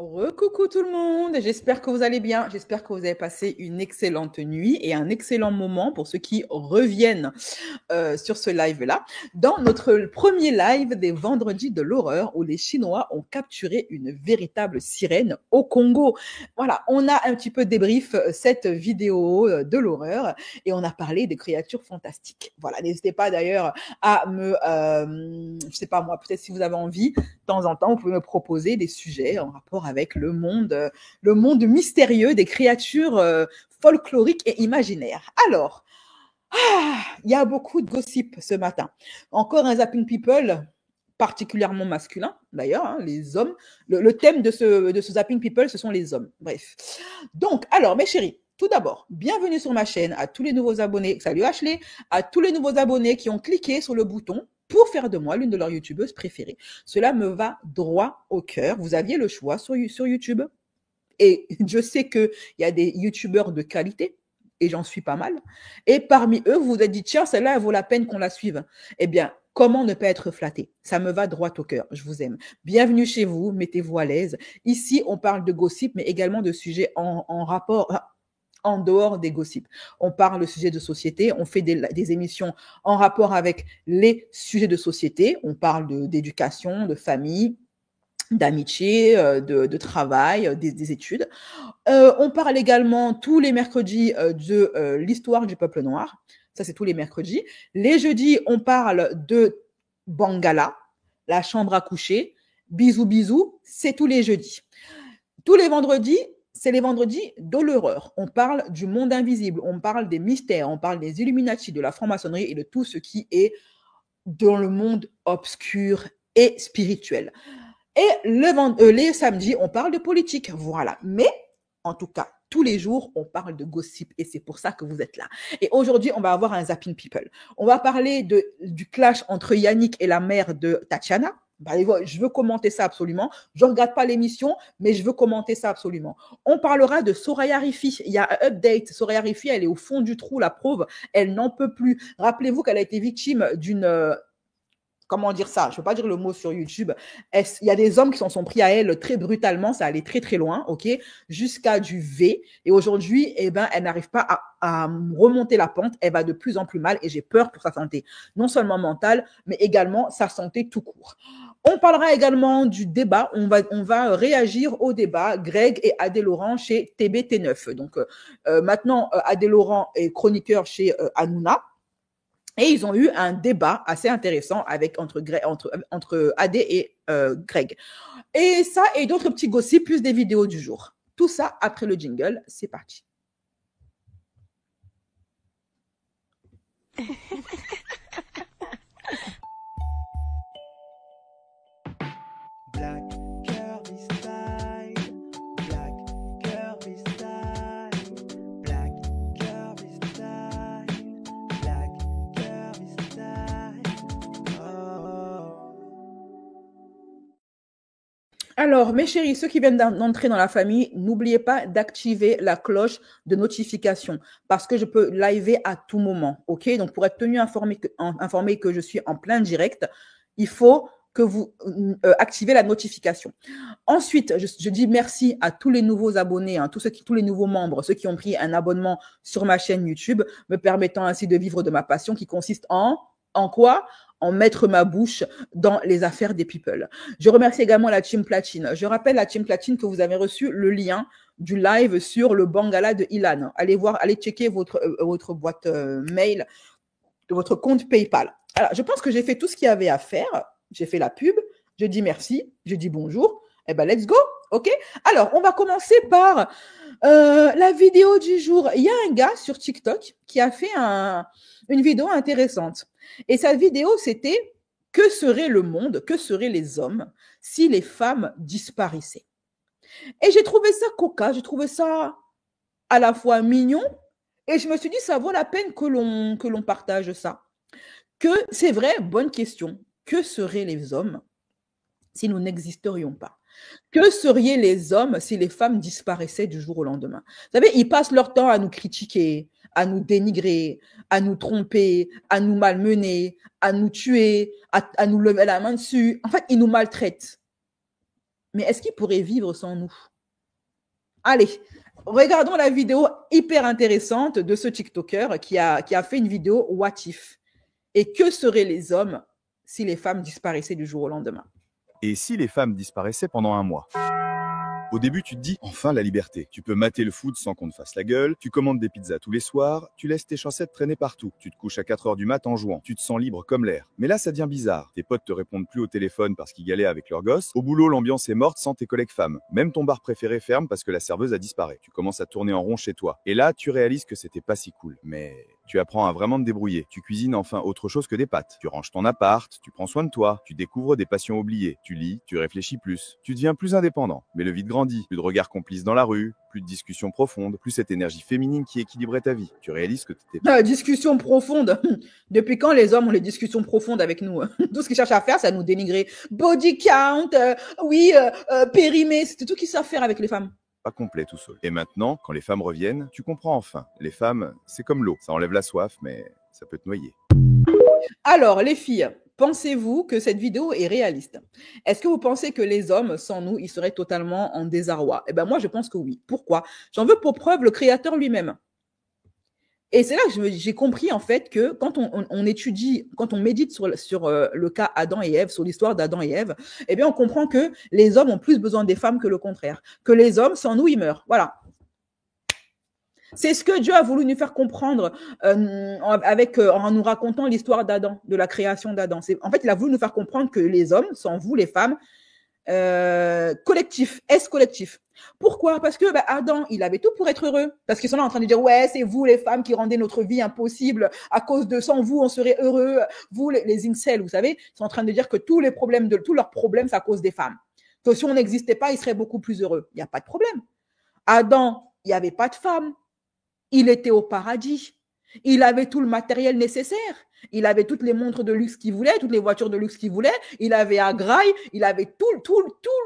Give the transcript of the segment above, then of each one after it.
Recoucou tout le monde, j'espère que vous allez bien, j'espère que vous avez passé une excellente nuit et un excellent moment pour ceux qui reviennent sur ce live-là, dans notre premier live des vendredis de l'horreur où les Chinois ont capturé une véritable sirène au Congo. Voilà, on a un petit peu débrief cette vidéo de l'horreur et on a parlé des créatures fantastiques. Voilà, n'hésitez pas d'ailleurs à je sais pas moi, peut-être si vous avez envie, de temps en temps, vous pouvez me proposer des sujets en rapport avec le monde mystérieux des créatures folkloriques et imaginaires. Alors, il y a beaucoup de gossip ce matin. Encore un Zapping People particulièrement masculin, d'ailleurs, hein, les hommes. Le thème de ce Zapping People, ce sont les hommes. Bref. Donc, alors, mes chéris, tout d'abord, bienvenue sur ma chaîne à tous les nouveaux abonnés. Salut Ashley, à tous les nouveaux abonnés qui ont cliqué sur le bouton pour faire de moi l'une de leurs youtubeuses préférées. Cela me va droit au cœur. Vous aviez le choix sur YouTube. Et je sais qu'il y a des youtubeurs de qualité, et j'en suis pas mal. Et parmi eux, vous vous êtes dit, tiens, celle-là, elle vaut la peine qu'on la suive. Eh bien, comment ne pas être flatté? Ça me va droit au cœur. Je vous aime. Bienvenue chez vous. Mettez-vous à l'aise. Ici, on parle de gossip, mais également de sujets en rapport, en dehors des gossips. On parle de sujets de société. On fait des émissions en rapport avec les sujets de société. On parle d'éducation, de famille, d'amitié, de travail, des études. On parle également tous les mercredis de l'histoire du peuple noir. Ça, c'est tous les mercredis. Les jeudis, on parle de Bangala, la chambre à coucher. Bisous, bisous, c'est tous les jeudis. Tous les vendredis, c'est les vendredis de l'horreur. On parle du monde invisible, on parle des mystères, on parle des Illuminati, de la franc-maçonnerie et de tout ce qui est dans le monde obscur et spirituel. Et les samedis, on parle de politique. Voilà. Mais, en tout cas, tous les jours, on parle de gossip et c'est pour ça que vous êtes là. Et aujourd'hui, on va avoir un Zapping People. On va parler du clash entre Yannick et la mère de Tatiana. Bah, je veux commenter ça absolument. Je ne regarde pas l'émission, mais je veux commenter ça absolument. On parlera de Soraya Rifi. Il y a un update. Soraya Rifi, elle est au fond du trou, la pauvre. Elle n'en peut plus. Rappelez-vous qu'elle a été victime d'une... comment dire ça? Je ne peux pas dire le mot sur YouTube. Il y a des hommes qui s'en sont pris à elle très brutalement. Ça allait très, très loin, OK? Jusqu'à du V. Et aujourd'hui, eh ben, elle n'arrive pas à remonter la pente. Elle va de plus en plus mal et j'ai peur pour sa santé. Non seulement mentale, mais également sa santé tout court. On parlera également du débat. On va réagir au débat Greg et Adé Laurent chez TBT9. Donc, maintenant, Adé Laurent est chroniqueur chez Hanouna. Et ils ont eu un débat assez intéressant entre Adé et Greg. Et ça et d'autres petits gossips, plus des vidéos du jour. Tout ça après le jingle. C'est parti. Black Kirby style, Black Kirby style, Black Kirby style, Black Kirby style. Oh. Alors, mes chéris, ceux qui viennent d'entrer dans la famille, n'oubliez pas d'activer la cloche de notification parce que je peux liver à tout moment, ok? Donc, pour être tenu informé que je suis en plein direct, il faut que vous activez la notification. Ensuite, je dis merci à tous les nouveaux abonnés, hein, tous les nouveaux membres, ceux qui ont pris un abonnement sur ma chaîne YouTube, me permettant ainsi de vivre de ma passion qui consiste en quoi? En mettre ma bouche dans les affaires des people. Je remercie également la Team Platine. Je rappelle la Team Platine que vous avez reçu le lien du live sur le Bangala de Ilan. Allez voir, allez checker votre boîte mail, votre compte PayPal. Alors, je pense que j'ai fait tout ce qu'il y avait à faire. J'ai fait la pub, je dis merci, je dis bonjour. Eh ben, let's go, ok? Alors, on va commencer par la vidéo du jour. Il y a un gars sur TikTok qui a fait une vidéo intéressante. Et sa vidéo, c'était « Que serait le monde, que seraient les hommes si les femmes disparaissaient ?» Et j'ai trouvé ça cocasse, j'ai trouvé ça à la fois mignon, et je me suis dit, ça vaut la peine que l'on partage ça. Que c'est vrai, bonne question. Que seraient les hommes si nous n'existerions pas? Que seraient les hommes si les femmes disparaissaient du jour au lendemain? Vous savez, ils passent leur temps à nous critiquer, à nous dénigrer, à nous tromper, à nous malmener, à nous tuer, à nous lever la main dessus. En fait, ils nous maltraitent. Mais est-ce qu'ils pourraient vivre sans nous? Allez, regardons la vidéo hyper intéressante de ce TikToker qui a fait une vidéo What if? Et que seraient les hommes si les femmes disparaissaient du jour au lendemain? Et si les femmes disparaissaient pendant un mois? Au début, tu te dis, enfin la liberté. Tu peux mater le foot sans qu'on te fasse la gueule, tu commandes des pizzas tous les soirs, tu laisses tes chaussettes traîner partout, tu te couches à 4 heures du mat en jouant, tu te sens libre comme l'air. Mais là, ça devient bizarre. Tes potes te répondent plus au téléphone parce qu'ils galèrent avec leurs gosses. Au boulot, l'ambiance est morte sans tes collègues femmes. Même ton bar préféré ferme parce que la serveuse a disparu. Tu commences à tourner en rond chez toi. Et là, tu réalises que c'était pas si cool. Mais tu apprends à vraiment te débrouiller. Tu cuisines enfin autre chose que des pâtes. Tu ranges ton appart, tu prends soin de toi, tu découvres des passions oubliées. Tu lis, tu réfléchis plus. Tu deviens plus indépendant. Mais le vide grandit. Plus de regards complices dans la rue, plus de discussions profondes, plus cette énergie féminine qui équilibrait ta vie. Tu réalises que t'étais... Discussion profonde. Depuis quand les hommes ont les discussions profondes avec nous? Tout ce qu'ils cherchent à faire, c'est à nous dénigrer. Body count, périmé, c'est tout qu'ils savent faire avec les femmes. Pas complet tout seul. Et maintenant, quand les femmes reviennent, tu comprends enfin. Les femmes, c'est comme l'eau. Ça enlève la soif, mais ça peut te noyer. Alors, les filles, pensez-vous que cette vidéo est réaliste? Est-ce que vous pensez que les hommes, sans nous, ils seraient totalement en désarroi? Eh bien, moi, je pense que oui. Pourquoi? J'en veux pour preuve le Créateur lui-même. Et c'est là que j'ai compris, en fait, que quand on étudie, quand on médite sur le cas Adam et Ève, sur l'histoire d'Adam et Ève, eh bien, on comprend que les hommes ont plus besoin des femmes que le contraire. Que les hommes, sans nous, ils meurent. Voilà. C'est ce que Dieu a voulu nous faire comprendre en nous racontant l'histoire d'Adam, de la création d'Adam. En fait, il a voulu nous faire comprendre que les hommes, sans vous, les femmes, collectif, est collectif. Pourquoi? Parce que Adam, il avait tout pour être heureux. Parce qu'ils sont là en train de dire, ouais, c'est vous les femmes qui rendez notre vie impossible. À cause de sans vous, on serait heureux. Vous, les incels, vous savez, ils sont en train de dire que tous leurs problèmes, c'est à cause des femmes. Que si on n'existait pas, ils seraient beaucoup plus heureux. Il n'y a pas de problème. Adam, il n'y avait pas de femme. Il était au paradis. Il avait tout le matériel nécessaire. Il avait toutes les montres de luxe qu'il voulait, toutes les voitures de luxe qu'il voulait. Il avait un grail, il avait tout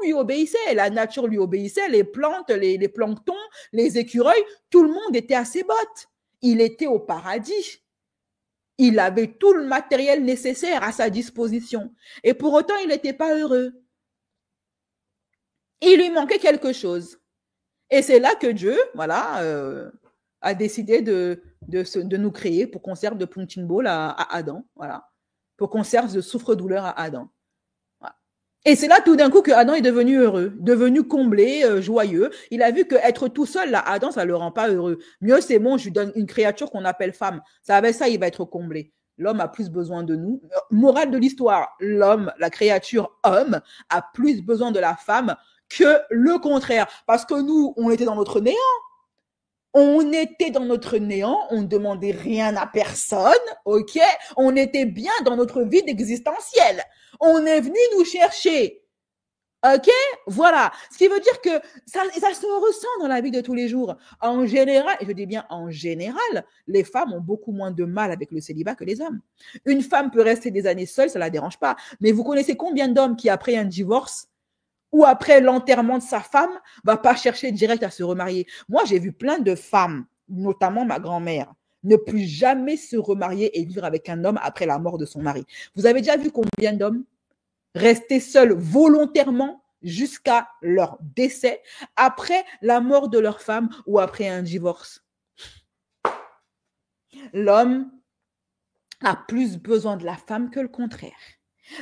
lui obéissait. La nature lui obéissait, les plantes, les planctons, les écureuils, tout le monde était à ses bottes. Il était au paradis. Il avait tout le matériel nécessaire à sa disposition. Et pour autant, il n'était pas heureux. Il lui manquait quelque chose. Et c'est là que Dieu, voilà, a décidé de nous créer pour qu'on serve de punching ball à Adam, voilà, pour qu'on serve de souffre-douleur à Adam. Voilà. Et c'est là tout d'un coup que Adam est devenu heureux, devenu comblé, joyeux. Il a vu qu'être tout seul, là, Adam, ça ne le rend pas heureux. Mieux, c'est bon, je lui donne une créature qu'on appelle femme. Ça, avec ça, il va être comblé. L'homme a plus besoin de nous. Morale de l'histoire, l'homme, la créature homme, a plus besoin de la femme que le contraire. Parce que nous, on était dans notre néant. On était dans notre néant, on ne demandait rien à personne, ok? On était bien dans notre vide existentiel. On est venu nous chercher, ok? Voilà. Ce qui veut dire que ça se ressent dans la vie de tous les jours. En général, et je dis bien en général, les femmes ont beaucoup moins de mal avec le célibat que les hommes. Une femme peut rester des années seule, ça ne la dérange pas. Mais vous connaissez combien d'hommes qui, après un divorce, ou après l'enterrement de sa femme, va pas chercher direct à se remarier. Moi, j'ai vu plein de femmes, notamment ma grand-mère, ne plus jamais se remarier et vivre avec un homme après la mort de son mari. Vous avez déjà vu combien d'hommes rester seuls volontairement jusqu'à leur décès, après la mort de leur femme ou après un divorce? L'homme a plus besoin de la femme que le contraire.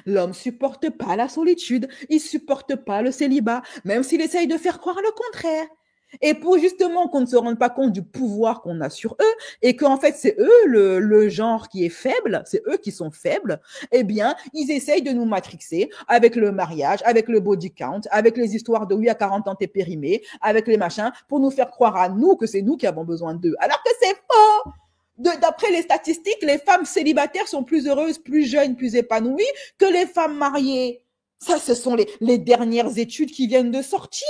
L'homme ne supporte pas la solitude, il ne supporte pas le célibat, même s'il essaye de faire croire le contraire. Et pour justement qu'on ne se rende pas compte du pouvoir qu'on a sur eux, et qu'en fait c'est eux le genre qui est faible, c'est eux qui sont faibles, eh bien ils essayent de nous matrixer avec le mariage, avec le body count, avec les histoires de oui à 40 ans t'es périmé, avec les machins, pour nous faire croire à nous que c'est nous qui avons besoin d'eux. Alors que c'est faux! D'après les statistiques, les femmes célibataires sont plus heureuses, plus jeunes, plus épanouies que les femmes mariées. Ça, ce sont les dernières études qui viennent de sortir.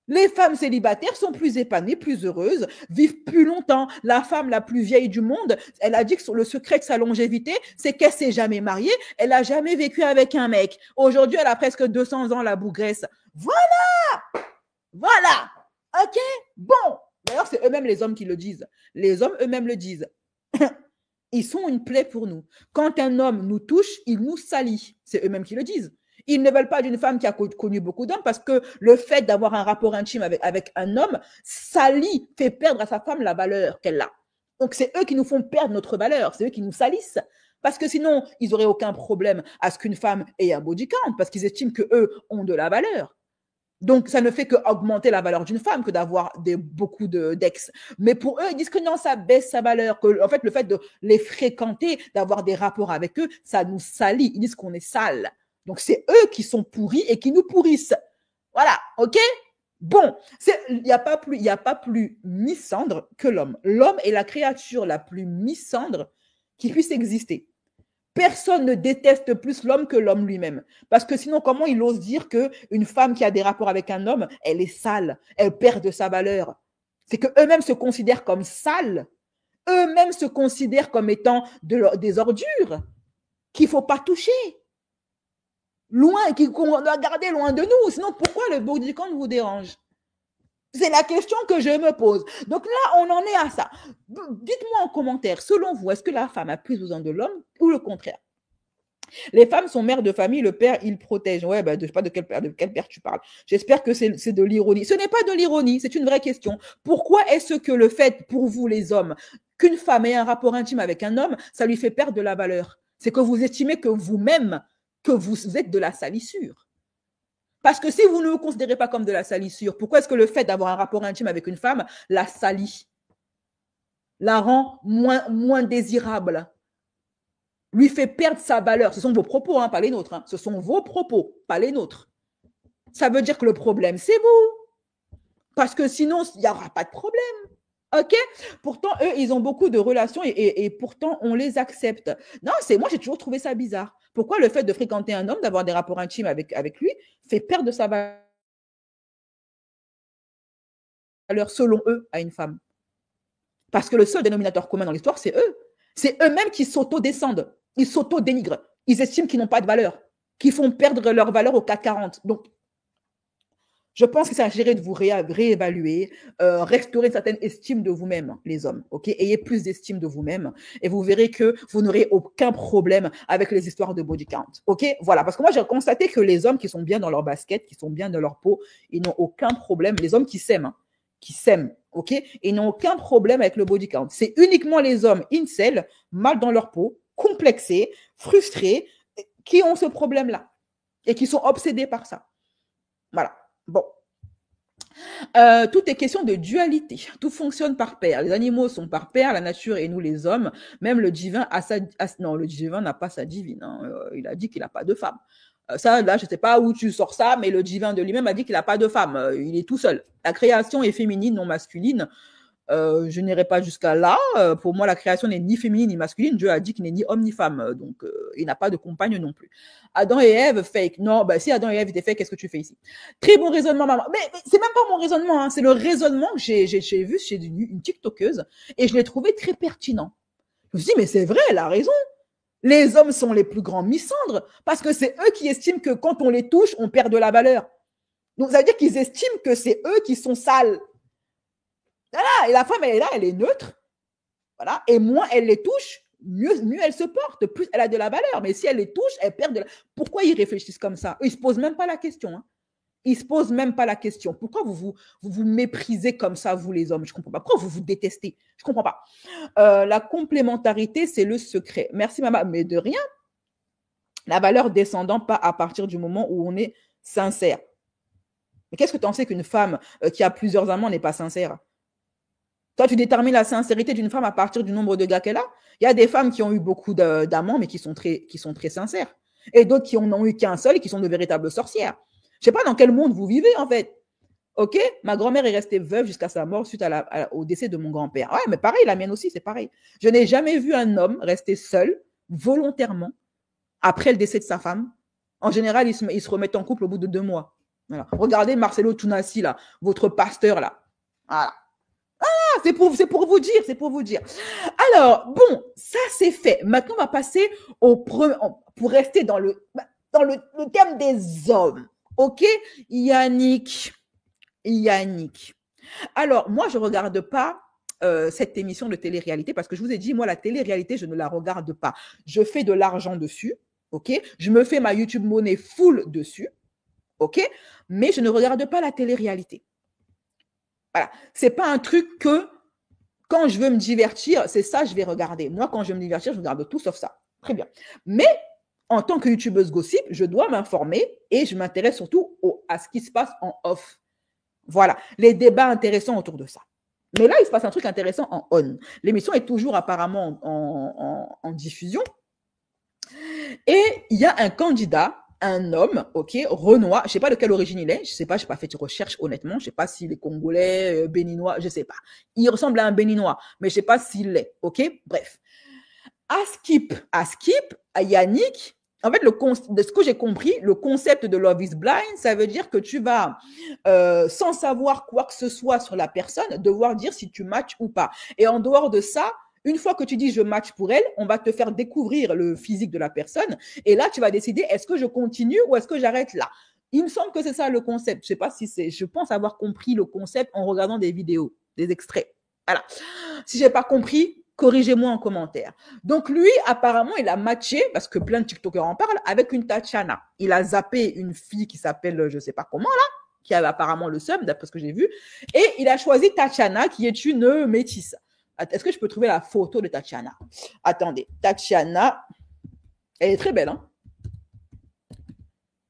Les femmes célibataires sont plus épanouies, plus heureuses, vivent plus longtemps. La femme la plus vieille du monde, elle a dit que le secret de sa longévité, c'est qu'elle s'est jamais mariée, elle n'a jamais vécu avec un mec. Aujourd'hui, elle a presque 200 ans, la bougresse. Voilà! Voilà! Ok? Bon! D'ailleurs, c'est eux-mêmes les hommes qui le disent. Les hommes eux-mêmes le disent. Ils sont une plaie pour nous. Quand un homme nous touche, il nous salit. C'est eux-mêmes qui le disent. Ils ne veulent pas d'une femme qui a connu beaucoup d'hommes parce que le fait d'avoir un rapport intime avec un homme salit, fait perdre à sa femme la valeur qu'elle a. Donc, c'est eux qui nous font perdre notre valeur, c'est eux qui nous salissent. Parce que sinon, ils n'auraient aucun problème à ce qu'une femme ait un body count parce qu'ils estiment qu'eux ont de la valeur. Donc, ça ne fait qu'augmenter la valeur d'une femme que d'avoir beaucoup d'ex. Mais pour eux, ils disent que non, ça baisse sa valeur. Que, en fait, le fait de les fréquenter, d'avoir des rapports avec eux, ça nous salit. Ils disent qu'on est sale. Donc, c'est eux qui sont pourris et qui nous pourrissent. Voilà, OK? Bon, il n'y a pas plus misandre que l'homme. L'homme est la créature la plus misandre qui puisse exister. Personne ne déteste plus l'homme que l'homme lui-même. Parce que sinon, comment il ose dire qu'une femme qui a des rapports avec un homme, elle est sale, elle perd de sa valeur? C'est qu'eux-mêmes se considèrent comme sales. Eux-mêmes se considèrent comme étant des ordures qu'il ne faut pas toucher. Loin, qu'on doit garder loin de nous. Sinon, pourquoi le body count vous dérange? C'est la question que je me pose. Donc là, on en est à ça. Dites-moi en commentaire, selon vous, est-ce que la femme a plus besoin de l'homme ou le contraire? Les femmes sont mères de famille, le père, il protège. Ouais, je ne sais pas de quel père tu parles. J'espère que c'est de l'ironie. Ce n'est pas de l'ironie, c'est une vraie question. Pourquoi est-ce que le fait, pour vous les hommes, qu'une femme ait un rapport intime avec un homme, ça lui fait perdre de la valeur? C'est que vous estimez que vous-même, que vous êtes de la salissure. Parce que si vous ne vous considérez pas comme de la salissure, pourquoi est-ce que le fait d'avoir un rapport intime avec une femme la salit, la rend moins désirable, lui fait perdre sa valeur? Ce sont vos propos, hein, pas les nôtres. Hein. Ce sont vos propos, pas les nôtres. Ça veut dire que le problème, c'est vous. Parce que sinon, il n'y aura pas de problème. OK? Pourtant, eux, ils ont beaucoup de relations et pourtant, on les accepte. Non, moi, j'ai toujours trouvé ça bizarre. Pourquoi le fait de fréquenter un homme, d'avoir des rapports intimes avec lui, fait perdre sa valeur, selon eux, à une femme? Parce que le seul dénominateur commun dans l'histoire, c'est eux. C'est eux-mêmes qui s'auto-descendent. Ils s'auto-dénigrent. Ils estiment qu'ils n'ont pas de valeur, qu'ils font perdre leur valeur au CAC 40. Donc, je pense qu'il s'agirait de vous réévaluer, restaurer une certaine estime de vous-même, les hommes. Ok, ayez plus d'estime de vous-même et vous verrez que vous n'aurez aucun problème avec les histoires de body count. Ok, voilà. Parce que moi, j'ai constaté que les hommes qui sont bien dans leur basket, qui sont bien dans leur peau, ils n'ont aucun problème. Les hommes qui s'aiment, ok, ils n'ont aucun problème avec le body count. C'est uniquement les hommes incel, mal dans leur peau, complexés, frustrés, qui ont ce problème-là et qui sont obsédés par ça. Voilà. Bon. Tout est question de dualité. Tout fonctionne par paire. Les animaux sont par paire, la nature et nous les hommes. Même le divin a non, le divin n'a pas sa divine. Hein. Il a dit qu'il n'a pas de femme. Ça, là, je ne sais pas où tu sors ça, mais le divin de lui-même a dit qu'il n'a pas de femme. Il est tout seul. La création est féminine, non masculine. Je n'irai pas jusqu'à là. Pour moi, la création n'est ni féminine ni masculine. Dieu a dit qu'il n'est ni homme ni femme. Donc, il n'a pas de compagne non plus. Adam et Ève, fake. Non, si Adam et Ève étaient fake, qu'est-ce que tu fais ici? Très bon raisonnement, maman. Mais c'est même pas mon raisonnement. Hein. C'est le raisonnement que j'ai vu chez une TikTokeuse et je l'ai trouvé très pertinent. Je me suis dit, mais c'est vrai, elle a raison. Les hommes sont les plus grands misandres parce que c'est eux qui estiment que quand on les touche, on perd de la valeur. Donc, ça veut dire qu'ils estiment que c'est eux qui sont sales. Voilà, et la femme, elle est là, elle est neutre. Voilà, et moins elle les touche, mieux elle se porte, plus elle a de la valeur. Mais si elle les touche, elle perd de la... Pourquoi ils réfléchissent comme ça? Ils ne se posent même pas la question. Hein. Ils ne se posent même pas la question. Pourquoi vous méprisez comme ça, vous les hommes? Je ne comprends pas. Pourquoi vous vous détestez? Je ne comprends pas. La complémentarité, c'est le secret. Merci, maman. Mais de rien. La valeur descendant pas à partir du moment où on est sincère. Mais qu'est-ce que tu en sais qu'une femme qui a plusieurs amants n'est pas sincère? Toi, tu détermines la sincérité d'une femme à partir du nombre de gars qu'elle a. Il y a des femmes qui ont eu beaucoup d'amants, mais qui sont très sincères. Et d'autres qui n'en ont eu qu'un seul et qui sont de véritables sorcières. Je ne sais pas dans quel monde vous vivez, en fait. OK? Ma grand-mère est restée veuve jusqu'à sa mort suite au décès de mon grand-père. Ouais, mais pareil, la mienne aussi, c'est pareil. Je n'ai jamais vu un homme rester seul, volontairement, après le décès de sa femme. En général, ils se remettent en couple au bout de 2 mois. Voilà. Regardez Marcelo Tunassi, là, votre pasteur, là. Voilà. C'est pour vous dire. Alors, bon, ça c'est fait. Maintenant, on va passer pour rester dans le thème des hommes. OK? Yannick. Alors, moi, je ne regarde pas cette émission de télé-réalité parce que je vous ai dit, moi, la télé-réalité, je ne la regarde pas. Je fais de l'argent dessus. ok? Je me fais ma YouTube monnaie full dessus, ok? Mais je ne regarde pas la télé-réalité. Voilà. C'est pas un truc que, quand je veux me divertir, c'est ça, je vais regarder. Moi, quand je veux me divertir, je regarde tout sauf ça. Très bien. Mais en tant que youtubeuse gossip, je dois m'informer et je m'intéresse surtout à ce qui se passe en off. Voilà, les débats intéressants autour de ça. Mais là, il se passe un truc intéressant en on. L'émission est toujours apparemment en diffusion. Et il y a un candidat, un homme, ok, Renoir, je ne sais pas de quelle origine il est, je ne sais pas, je n'ai pas fait de recherche honnêtement, je ne sais pas s'il est congolais, béninois, je ne sais pas. Il ressemble à un béninois, mais je ne sais pas s'il l'est, ok, bref. À Skip, à Yannick, en fait, de ce que j'ai compris, le concept de Love is Blind, ça veut dire que tu vas, sans savoir quoi que ce soit sur la personne, devoir dire si tu matches ou pas. Et en dehors de ça, une fois que tu dis je match pour elle, on va te faire découvrir le physique de la personne. Et là, tu vas décider est-ce que je continue ou est-ce que j'arrête là. Il me semble que c'est ça le concept. Je sais pas si c'est. Je pense avoir compris le concept en regardant des vidéos, des extraits. Voilà. Si j'ai pas compris, corrigez-moi en commentaire. Donc lui, apparemment, il a matché, parce que plein de TikTokers en parlent, avec une Tatiana. Il a zappé une fille qui s'appelle, je sais pas comment là, qui avait apparemment le seum, d'après ce que j'ai vu, et il a choisi Tatiana, qui est une métisse. Est-ce que je peux trouver la photo de Tatiana? Attendez, Tatiana, elle est très belle, hein?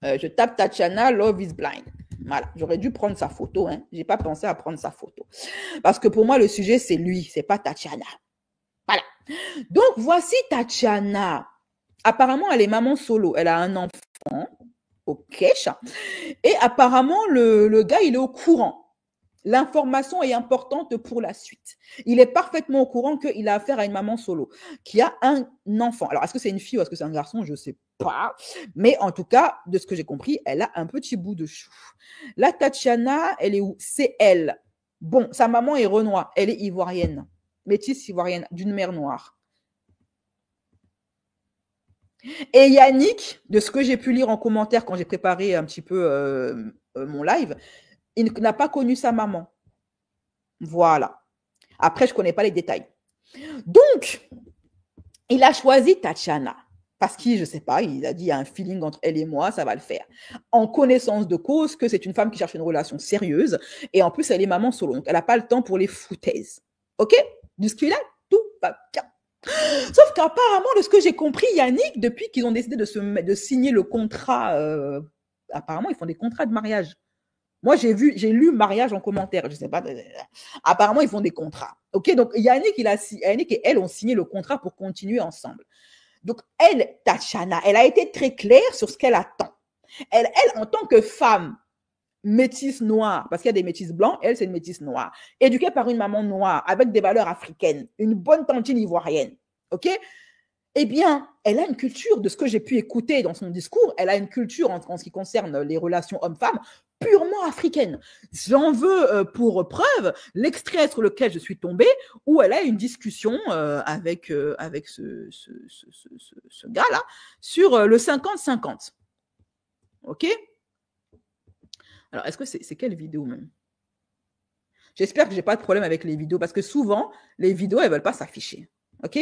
Je tape Tatiana, Love is Blind. Voilà, j'aurais dû prendre sa photo, hein. J'ai pas pensé à prendre sa photo. Parce que pour moi, le sujet, c'est lui, c'est pas Tatiana. Voilà. Donc, voici Tatiana. Apparemment, elle est maman solo. Elle a un enfant. Ok. Et apparemment, le gars, il est au courant. L'information est importante pour la suite. Il est parfaitement au courant qu'il a affaire à une maman solo qui a un enfant. Alors, est-ce que c'est une fille ou est-ce que c'est un garçon? Je ne sais pas. Mais en tout cas, de ce que j'ai compris, elle a un petit bout de chou. La Tatiana, elle est où? C'est elle. Bon, sa maman est Renoir. Elle est ivoirienne. Métisse ivoirienne, d'une mère noire. Et Yannick, de ce que j'ai pu lire en commentaire quand j'ai préparé un petit peu mon live, il n'a pas connu sa maman. Voilà. Après, je ne connais pas les détails. Donc, il a choisi Tatiana. Parce qu'il, je ne sais pas, il a dit il y a un feeling entre elle et moi, ça va le faire. En connaissance de cause que c'est une femme qui cherche une relation sérieuse. Et en plus, elle est maman solo. Donc, elle n'a pas le temps pour les foutaises. OK? Jusque-là, tout va bien. Sauf qu'apparemment, de ce que j'ai compris, Yannick, depuis qu'ils ont décidé de signer le contrat, apparemment, ils font des contrats de mariage. Moi, j'ai lu mariage en commentaire. Je sais pas. Apparemment, ils font des contrats. OK? Donc, Yannick et elle ont signé le contrat pour continuer ensemble. Donc, elle, Tatiana, elle a été très claire sur ce qu'elle attend. Elle, en tant que femme métisse noire, parce qu'il y a des métisses blancs, elle, c'est une métisse noire, éduquée par une maman noire, avec des valeurs africaines, une bonne tantine ivoirienne. OK? Eh bien, elle a une culture, de ce que j'ai pu écouter dans son discours, elle a une culture en ce qui concerne les relations hommes-femmes purement africaine. J'en veux pour preuve l'extrait sur lequel je suis tombée, où elle a une discussion avec ce gars-là sur le 50-50. OK? Alors, est-ce que c'est quelle vidéo même? J'espère que je n'ai pas de problème avec les vidéos, parce que souvent, les vidéos, elles ne veulent pas s'afficher. OK?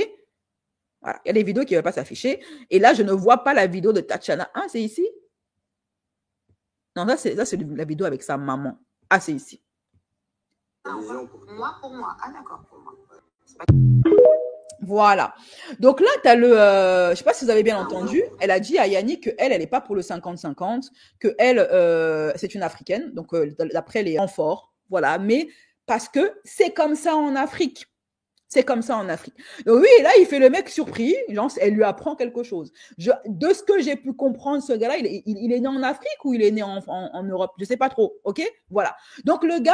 Voilà. Il y a des vidéos qui ne veulent pas s'afficher. Et là, je ne vois pas la vidéo de Tatiana. Ah, c'est ici? Non, ça, c'est la vidéo avec sa maman. Ah, c'est ici. Moi, pour moi. Ah, d'accord, pour moi. Voilà. Donc là, tu as je ne sais pas si vous avez bien entendu, elle a dit à Yannick qu'elle, elle n'est pas pour le 50-50, qu'elle, c'est une Africaine. Donc, d'après, elle est en fort. Voilà. Mais parce que c'est comme ça en Afrique. C'est comme ça en Afrique. Donc oui, là, il fait le mec surpris. Genre, elle lui apprend quelque chose. De ce que j'ai pu comprendre, ce gars-là, il est né en Afrique ou il est né en Europe? Je ne sais pas trop. OK? Voilà. Donc, le gars,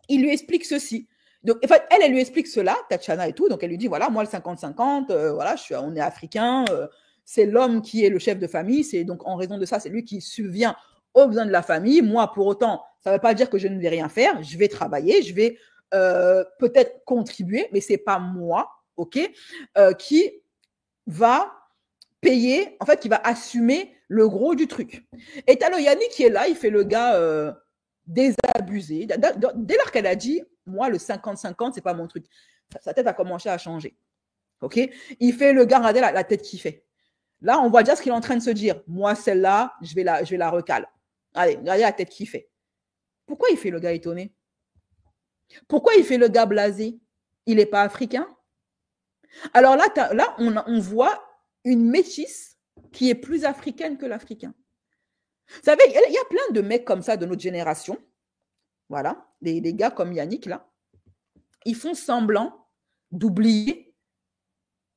il lui explique ceci. Donc, en fait, elle lui explique cela, Tatiana et tout. Donc, elle lui dit, voilà, moi, le 50-50, voilà, on est africain. C'est l'homme qui est le chef de famille. C'est donc, en raison de ça, c'est lui qui subvient aux besoins de la famille. Moi, pour autant, ça ne veut pas dire que je ne vais rien faire. Je vais travailler, je vais peut-être contribuer, mais c'est pas moi, OK, qui va payer, en fait, qui va assumer le gros du truc. Et t'as le Yannick qui est là, il fait le gars désabusé. Dès lors qu'elle a dit, moi, le 50-50, c'est pas mon truc, sa tête a commencé à changer. OK? Il fait le gars, regardez la tête qu'il fait. Là, on voit déjà ce qu'il est en train de se dire. Moi, celle-là, je vais la recaler. Allez, regardez la tête qu'il fait. Pourquoi il fait le gars étonné? Pourquoi il fait le gars blasé? Il n'est pas africain? Alors là, on voit une métisse qui est plus africaine que l'africain. Vous savez, il y a plein de mecs comme ça de notre génération. Voilà, des gars comme Yannick, là. Ils font semblant d'oublier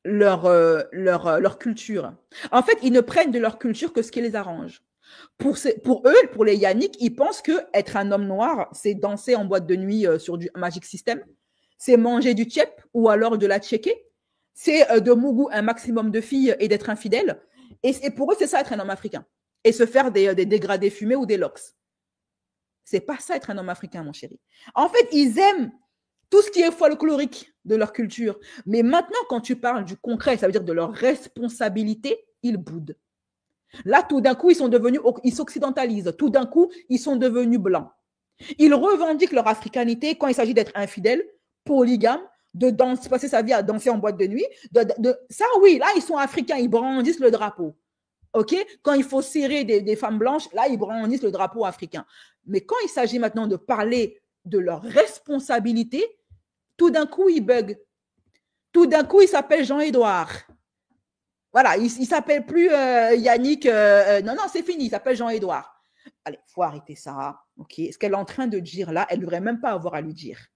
leur culture. En fait, ils ne prennent de leur culture que ce qui les arrange. Pour eux, pour les Yannick, ils pensent qu'être un homme noir, c'est danser en boîte de nuit sur du Magic System, c'est manger du tchèp ou alors de la tchéké, c'est de mougou un maximum de filles et d'être infidèle. Et pour eux, c'est ça être un homme africain. Et se faire des dégradés fumés ou des locks. C'est pas ça être un homme africain, mon chéri. En fait, ils aiment tout ce qui est folklorique de leur culture. Mais maintenant, quand tu parles du concret, ça veut dire de leur responsabilité, ils boudent. Là, tout d'un coup, ils s'occidentalisent. Tout d'un coup, ils sont devenus blancs. Ils revendiquent leur africanité quand il s'agit d'être infidèle, polygame, de passer sa vie à danser en boîte de nuit. Ça, oui, là, ils sont africains, ils brandissent le drapeau. OK? Quand il faut serrer des femmes blanches, là, ils brandissent le drapeau africain. Mais quand il s'agit maintenant de parler de leur responsabilité, tout d'un coup, ils bug. Tout d'un coup, il s'appelle Jean-Édouard. Voilà, il ne s'appelle plus Yannick. Non, c'est fini, il s'appelle Jean-Édouard. Allez, il faut arrêter ça. OK? Ce qu'elle est en train de dire là, elle ne devrait même pas avoir à lui dire.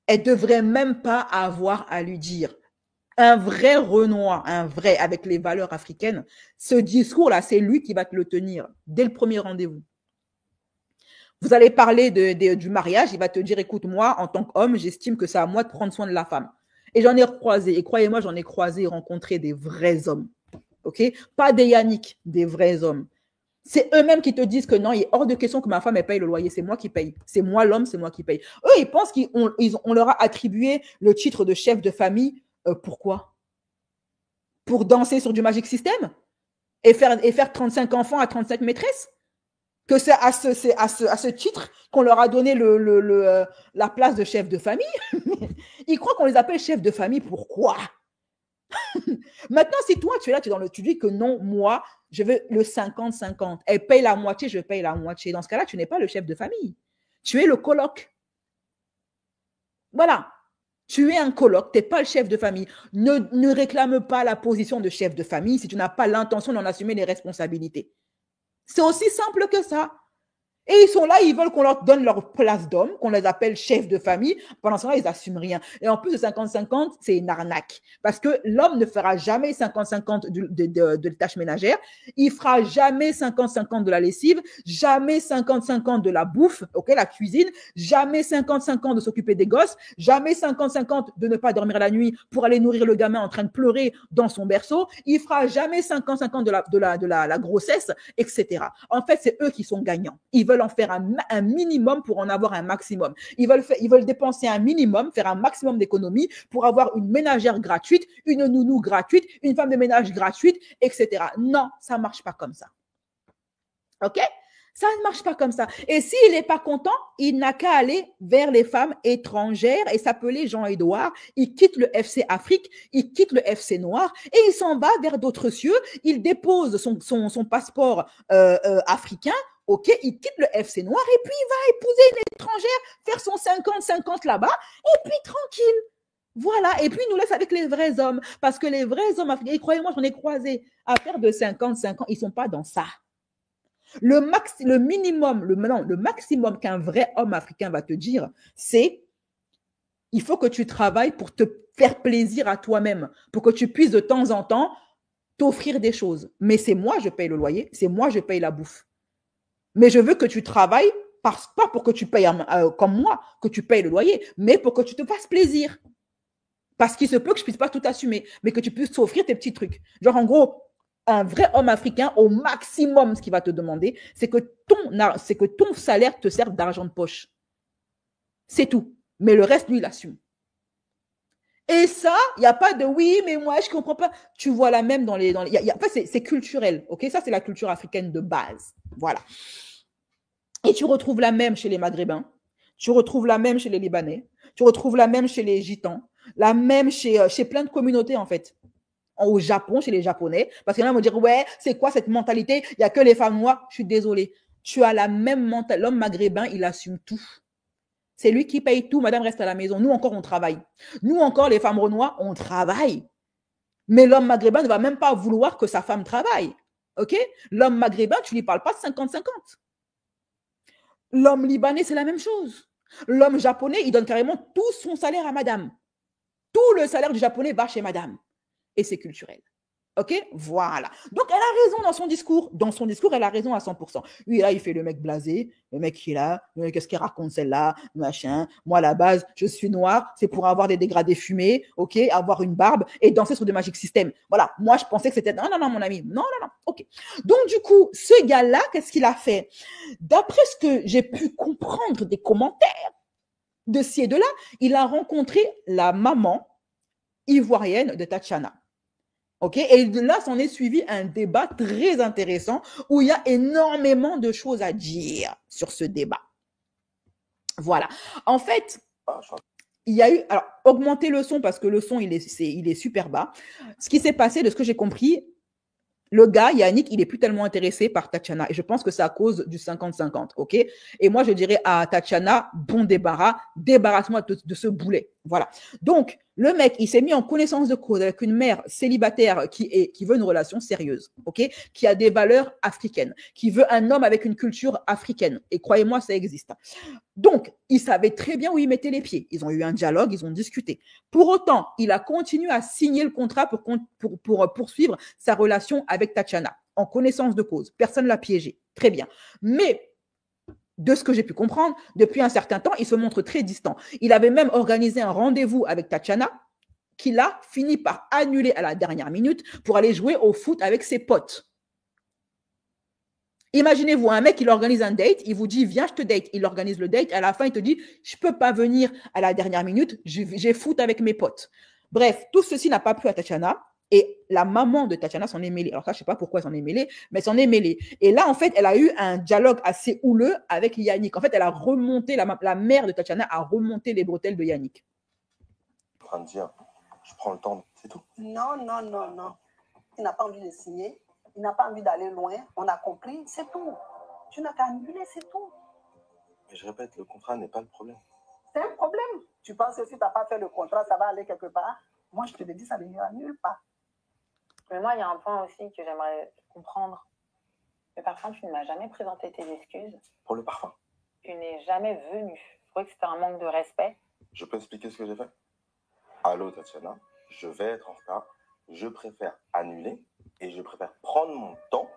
Elle ne devrait même pas avoir à lui dire. Un vrai Renoir, un vrai, avec les valeurs africaines, ce discours-là, c'est lui qui va te le tenir dès le premier rendez-vous. Vous allez parler du mariage, il va te dire, écoute, moi, en tant qu'homme, j'estime que c'est à moi de prendre soin de la femme. Et j'en ai croisé, et croyez-moi, j'en ai croisé et rencontré des vrais hommes. OK? Pas des Yannick, des vrais hommes. C'est eux-mêmes qui te disent que non, il est hors de question que ma femme elle paye le loyer, c'est moi qui paye. C'est moi l'homme, c'est moi qui paye. Eux, ils pensent qu'on leur a attribué le titre de chef de famille. Pourquoi? Pour danser sur du Magic System et faire 35 enfants à 35 maîtresses? Que c'est à ce titre qu'on leur a donné la place de chef de famille? Ils croient qu'on les appelle chefs de famille. Pourquoi? Maintenant, si toi, tu es là, tu dis que non, moi, je veux le 50-50. Elle paye la moitié, je paye la moitié. Dans ce cas-là, tu n'es pas le chef de famille. Tu es le coloc. Voilà. Tu es un coloc, tu n'es pas le chef de famille. Ne réclame pas la position de chef de famille si tu n'as pas l'intention d'en assumer les responsabilités. C'est aussi simple que ça. Et ils sont là, ils veulent qu'on leur donne leur place d'homme, qu'on les appelle chefs de famille. Pendant ce temps-là, ils n'assument rien. Et en plus de 50-50, c'est une arnaque. Parce que l'homme ne fera jamais 50-50 de tâches ménagères. Il fera jamais 50-50 de la lessive, jamais 50-50 de la bouffe, ok, la cuisine, jamais 50-50 de s'occuper des gosses, jamais 50-50 de ne pas dormir la nuit pour aller nourrir le gamin en train de pleurer dans son berceau. Il fera jamais 50-50 de la grossesse, etc. En fait, c'est eux qui sont gagnants. Ils veulent en faire un minimum pour en avoir un maximum. Ils veulent dépenser un minimum, faire un maximum d'économies pour avoir une ménagère gratuite, une nounou gratuite, une femme de ménage gratuite, etc. Non, ça ne marche pas comme ça. OK? Ça ne marche pas comme ça. Et s'il n'est pas content, il n'a qu'à aller vers les femmes étrangères et s'appeler Jean-Édouard. Il quitte le FC Afrique, il quitte le FC Noir et il s'en va vers d'autres cieux. Il dépose son passeport africain. OK, il quitte le FC Noir et puis il va épouser une étrangère, faire son 50-50 là-bas et puis tranquille. Voilà, et puis il nous laisse avec les vrais hommes. Parce que les vrais hommes africains, et croyez-moi, j'en ai croisé à faire de 50-50, ils ne sont pas dans ça. Le maximum qu'un vrai homme africain va te dire, c'est il faut que tu travailles pour te faire plaisir à toi-même, pour que tu puisses de temps en temps t'offrir des choses. Mais c'est moi, je paye le loyer, c'est moi, je paye la bouffe. Mais je veux que tu travailles, pas pour que tu payes comme moi, que tu payes le loyer, mais pour que tu te fasses plaisir. Parce qu'il se peut que je ne puisse pas tout assumer, mais que tu puisses t'offrir tes petits trucs. Genre, en gros, un vrai homme africain, au maximum, ce qu'il va te demander, c'est que ton salaire te serve d'argent de poche. C'est tout. Mais le reste, lui, il assume. Et ça, il n'y a pas de oui, mais moi, je ne comprends pas. Tu vois la même dans les. C'est culturel. OK? Ça, c'est la culture africaine de base. Voilà. Et tu retrouves la même chez les Maghrébins. Tu retrouves la même chez les Libanais. Tu retrouves la même chez les Gitans. La même chez plein de communautés, en fait. au Japon, chez les Japonais, parce qu'il y en a qui vont dire, ouais, c'est quoi cette mentalité? Il n'y a que les femmes noires. Je suis désolée. Tu as la même mentalité. L'homme maghrébin, il assume tout. C'est lui qui paye tout. Madame reste à la maison. Nous encore, on travaille. Nous encore, les femmes renois, on travaille. Mais l'homme maghrébin ne va même pas vouloir que sa femme travaille. OK? L'homme maghrébin, tu ne lui parles pas de 50-50. L'homme libanais, c'est la même chose. L'homme japonais, il donne carrément tout son salaire à madame. Tout le salaire du japonais va chez madame. Et c'est culturel. OK? Voilà. Donc, elle a raison dans son discours. Dans son discours, elle a raison à 100%. Lui, là, il fait le mec blasé. Le mec qui est là. Qu'est-ce qu'il raconte celle-là? Machin. Moi, à la base, je suis noir. C'est pour avoir des dégradés fumés. OK? Avoir une barbe et danser sur des Magic System. Voilà. Moi, je pensais que c'était... Non, non, non, mon ami. Non, non, non. OK. Donc, du coup, ce gars-là, qu'est-ce qu'il a fait? D'après ce que j'ai pu comprendre des commentaires de ci et de là, il a rencontré la maman ivoirienne de Tatiana. OK? Et là, s'en est suivi un débat très intéressant où il y a énormément de choses à dire sur ce débat. Voilà. En fait, il y a eu... Alors, augmenter le son parce que le son, il est super bas. Ce qui s'est passé, de ce que j'ai compris, le gars, Yannick, il n'est plus tellement intéressé par Tatiana. Et je pense que c'est à cause du 50-50, OK? Et moi, je dirais à Tatiana, bon débarras, débarrasse-moi de ce boulet. Voilà. Donc, le mec, il s'est mis en connaissance de cause avec une mère célibataire qui veut une relation sérieuse, OK? Qui a des valeurs africaines, qui veut un homme avec une culture africaine. Et croyez-moi, ça existe. Donc, il savait très bien où il mettait les pieds. Ils ont eu un dialogue, ils ont discuté. Pour autant, il a continué à signer le contrat pour poursuivre sa relation avec Tatiana, en connaissance de cause. Personne ne l'a piégé. Très bien. Mais, de ce que j'ai pu comprendre, depuis un certain temps, il se montre très distant. Il avait même organisé un rendez-vous avec Tatiana, qu'il a fini par annuler à la dernière minute pour aller jouer au foot avec ses potes. Imaginez-vous, un mec, il organise un date, il vous dit, viens, je te date. Il organise le date, à la fin, il te dit, je ne peux pas venir à la dernière minute, j'ai foot avec mes potes. Bref, tout ceci n'a pas plu à Tatiana. Et la maman de Tatiana s'en est mêlée. Alors ça, je ne sais pas pourquoi elle s'en est mêlée, mais elle s'en est mêlée. Et là, en fait, elle a eu un dialogue assez houleux avec Yannick. En fait, elle a remonté, la mère de Tatiana a remonté les bretelles de Yannick. En train de dire, je prends le temps, c'est tout. Non, non, non, non. Il n'a pas envie de signer. Il n'a pas envie d'aller loin. On a compris, c'est tout. Tu n'as qu'à annuler, c'est tout. Et je répète, le contrat n'est pas le problème. C'est un problème. Tu penses que si tu n'as pas fait le contrat, ça va aller quelque part? Moi, je te le dis, ça ne n'ira nulle part. Mais moi, il y a un point aussi que j'aimerais comprendre. Le parfum, tu ne m'as jamais présenté tes excuses. Pour le parfum. Tu n'es jamais venu. Je trouvais que c'était un manque de respect. Je peux expliquer ce que j'ai fait? Allô, Tatiana, je vais être en retard. Je préfère annuler et je préfère prendre mon temps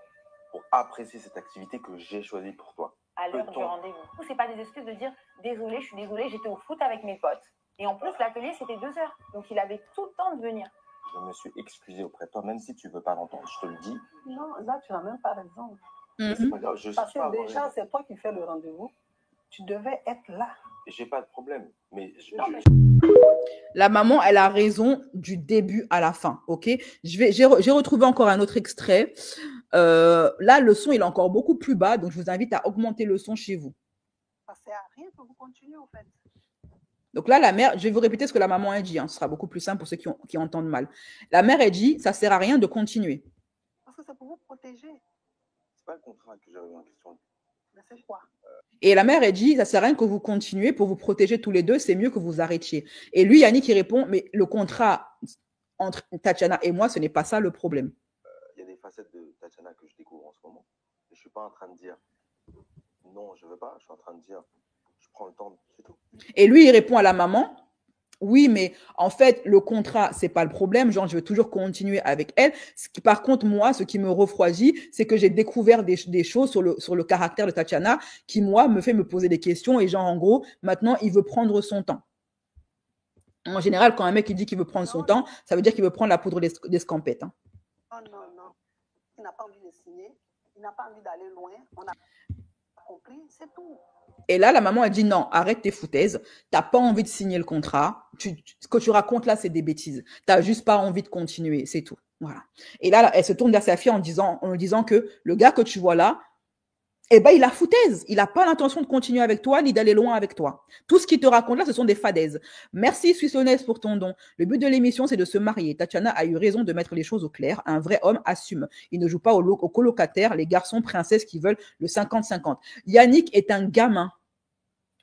pour apprécier cette activité que j'ai choisie pour toi. À l'heure du rendez-vous. C'est pas des excuses de dire désolé, je suis désolée, j'étais au foot avec mes potes. Et en plus, l'atelier, c'était 2 heures. Donc, il avait tout le temps de venir. Je me suis excusé auprès de toi, même si tu ne veux pas l'entendre, je te le dis. Non, là, tu n'as même pas raison. Mais c'est pas grave, je Parce sais pas. que déjà, c'est toi qui fais le rendez-vous. Tu devais être là. J'ai pas de problème, mais La maman, elle a raison du début à la fin, ok? J'ai retrouvé encore un autre extrait. Là, le son, il est encore beaucoup plus bas, donc je vous invite à augmenter le son chez vous. Ça ne sert à rien que vous continuez, au fait. Donc là, la mère, je vais vous répéter ce que la maman a dit, hein, ce sera beaucoup plus simple pour ceux qui entendent mal. La mère, elle dit, ça ne sert à rien de continuer. Parce que c'est pour vous protéger. c'est pas le contrat que j'avais en question. Mais c'est quoi? Et la mère, elle dit, ça ne sert à rien que vous continuez pour vous protéger tous les deux, c'est mieux que vous arrêtiez. Et lui, Yannick, il répond, mais le contrat entre Tatiana et moi, ce n'est pas ça le problème. Il y a des facettes de Tatiana que je découvre en ce moment. Et je suis pas en train de dire non, je veux pas. Je suis en train de dire je prends le temps, c'est tout. Et lui, il répond à la maman, oui, mais en fait, le contrat, c'est pas le problème. Genre, je veux toujours continuer avec elle. Par contre, moi, ce qui me refroidit, c'est que j'ai découvert des choses sur le caractère de Tatiana qui, moi, me fait me poser des questions. Et genre, en gros, maintenant, il veut prendre son temps. En général, quand un mec il dit qu'il veut prendre son temps, ça veut dire qu'il veut prendre la poudre d'escampette. Hein. Non, non, non. Il n'a pas envie de signer. Il n'a pas envie d'aller loin. On a compris, c'est tout. Et là, la maman a dit non, arrête tes foutaises. T'as pas envie de signer le contrat. Ce que tu racontes là, c'est des bêtises. T'as juste pas envie de continuer, c'est tout. Voilà. Et là, elle se tourne vers sa fille en lui disant que le gars que tu vois là, eh ben, il a foutaise. Il n'a pas l'intention de continuer avec toi ni d'aller loin avec toi. Tout ce qu'il te raconte là, ce sont des fadaises. Merci Suissonnaise pour ton don. Le but de l'émission, c'est de se marier. Tatiana a eu raison de mettre les choses au clair. Un vrai homme assume. Il ne joue pas aux colocataires, les garçons princesses qui veulent le 50-50. Yannick est un gamin.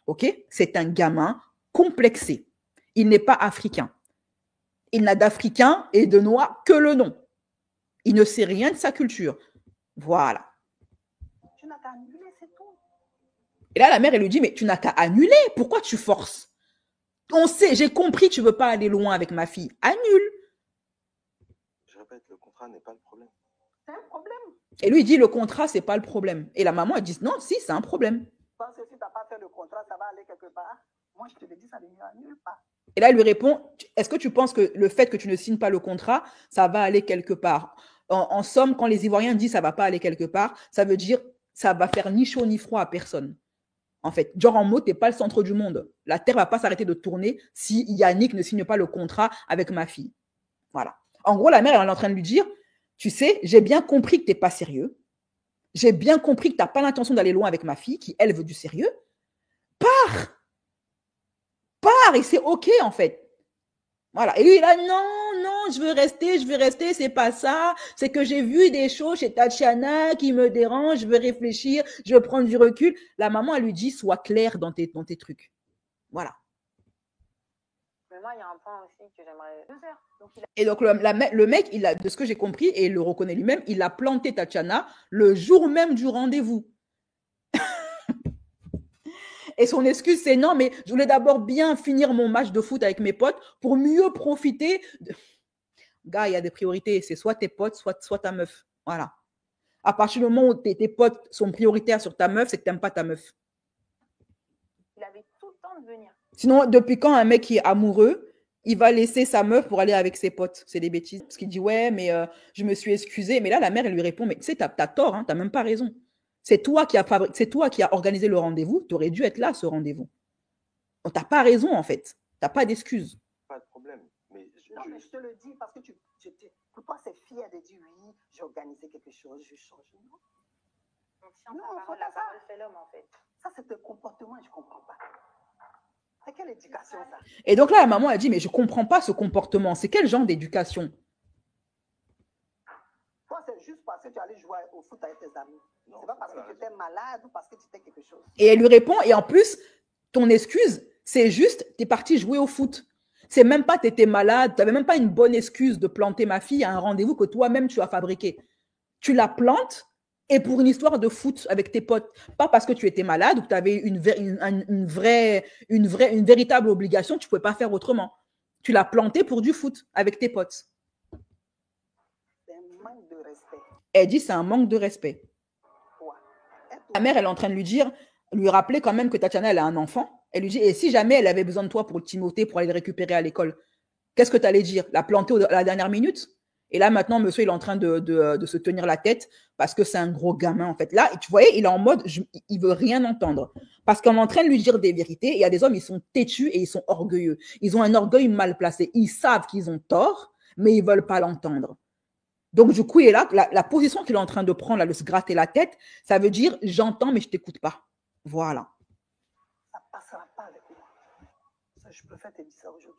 Ok? C'est un gamin complexé. Il n'est pas africain. Il n'a d'africain et de noir que le nom. Il ne sait rien de sa culture. Voilà. Tu n'as qu'à annuler, c'est tout. Et là, la mère, elle lui dit, mais tu n'as qu'à annuler. Pourquoi tu forces? On sait, j'ai compris, tu ne veux pas aller loin avec ma fille. Annule. Je répète, le contrat n'est pas le problème. C'est un problème. Et lui, il dit, le contrat, ce n'est pas le problème. Et la maman, elle dit, non, si, c'est un problème. Parce que si tu n'as pas fait le contrat, ça va aller quelque part. Moi, je te le dis, ça ne annule pas. Et là, elle lui répond, est-ce que tu penses que le fait que tu ne signes pas le contrat, ça va aller quelque part? En somme, quand les Ivoiriens disent ça ne va pas aller quelque part, ça veut dire ça va faire ni chaud ni froid à personne. En fait, genre en mot, tu n'es pas le centre du monde. La Terre ne va pas s'arrêter de tourner si Yannick ne signe pas le contrat avec ma fille. Voilà. En gros, la mère, elle est en train de lui dire, tu sais, j'ai bien compris que tu n'es pas sérieux. J'ai bien compris que tu n'as pas l'intention d'aller loin avec ma fille, qui, elle, veut du sérieux. Pars! Pars! Et c'est OK, en fait. Voilà. Et lui, il a non, je veux rester, c'est pas ça. C'est que j'ai vu des choses chez Tatiana qui me dérangent, je veux réfléchir, je veux prendre du recul. La maman, elle lui dit, sois claire dans tes trucs. Voilà. Mais moi, il y a un point aussi que j'aimerais 2 heures. Donc, Et donc, le mec, de ce que j'ai compris, et il le reconnaît lui-même, il a planté Tatiana le jour même du rendez-vous. Et son excuse, c'est non, mais je voulais d'abord bien finir mon match de foot avec mes potes pour mieux profiter. Gars, il y a des priorités. C'est soit tes potes, soit ta meuf. Voilà. À partir du moment où tes potes sont prioritaires sur ta meuf, c'est que tu n'aimes pas ta meuf. il avait tout le temps de venir. Sinon, depuis quand un mec qui est amoureux, il va laisser sa meuf pour aller avec ses potes? C'est des bêtises. Parce qu'il dit, ouais, mais je me suis excusée. Mais là, la mère, elle lui répond, mais tu sais, t'as tort, hein, t'as même pas raison. C'est toi qui as organisé le rendez-vous. Tu aurais dû être là à ce rendez-vous. Tu n'as pas raison, en fait. Tu n'as pas d'excuse. Pas de problème. Mais Non, mais je te le dis parce que pour toi, c'est fier de dire oui, j'ai organisé quelque chose, je change. Non, Donc, si on Non, prend faut la pas ça. parole fait l'homme, en fait. ça c'est un comportement, je ne comprends pas. C'est quelle éducation ça? Et donc là, la maman a dit, mais je ne comprends pas ce comportement. C'est quel genre d'éducation? Toi, c'est juste parce que tu allais jouer au foot avec tes amis. Non, C'est pas parce c'est pas que la tu étais malade ou parce que tu étais quelque chose. Et elle lui répond, et en plus, ton excuse, c'est juste, tu es parti jouer au foot. C'est même pas, tu étais malade, tu n'avais même pas une bonne excuse de planter ma fille à un rendez-vous que toi-même tu as fabriqué. Tu la plantes, et pour une histoire de foot avec tes potes. Pas parce que tu étais malade ou que tu avais une véritable obligation, tu ne pouvais pas faire autrement. Tu l'as planté pour du foot avec tes potes. C'est un manque de respect. Elle dit, c'est un manque de respect. Toi. La mère, elle est en train de lui rappeler quand même que Tatiana, elle a un enfant. Elle lui dit, et si jamais elle avait besoin de toi pour Timothée, pour aller le récupérer à l'école, qu'est-ce que tu allais dire? La planter à la dernière minute? Et là, maintenant, monsieur, il est en train de se tenir la tête parce que c'est un gros gamin, en fait. Là, tu voyais, il est en mode, il veut rien entendre. Parce qu'on est en train de lui dire des vérités. Et il y a des hommes, ils sont têtus et ils sont orgueilleux. Ils ont un orgueil mal placé. Ils savent qu'ils ont tort, mais ils veulent pas l'entendre. Donc, du coup, il est là, la position qu'il est en train de prendre, là, de se gratter la tête, ça veut dire, j'entends, mais je t'écoute pas. Voilà. Ça ne passera pas avec moi. Ça, je préfère te dire ça aujourd'hui.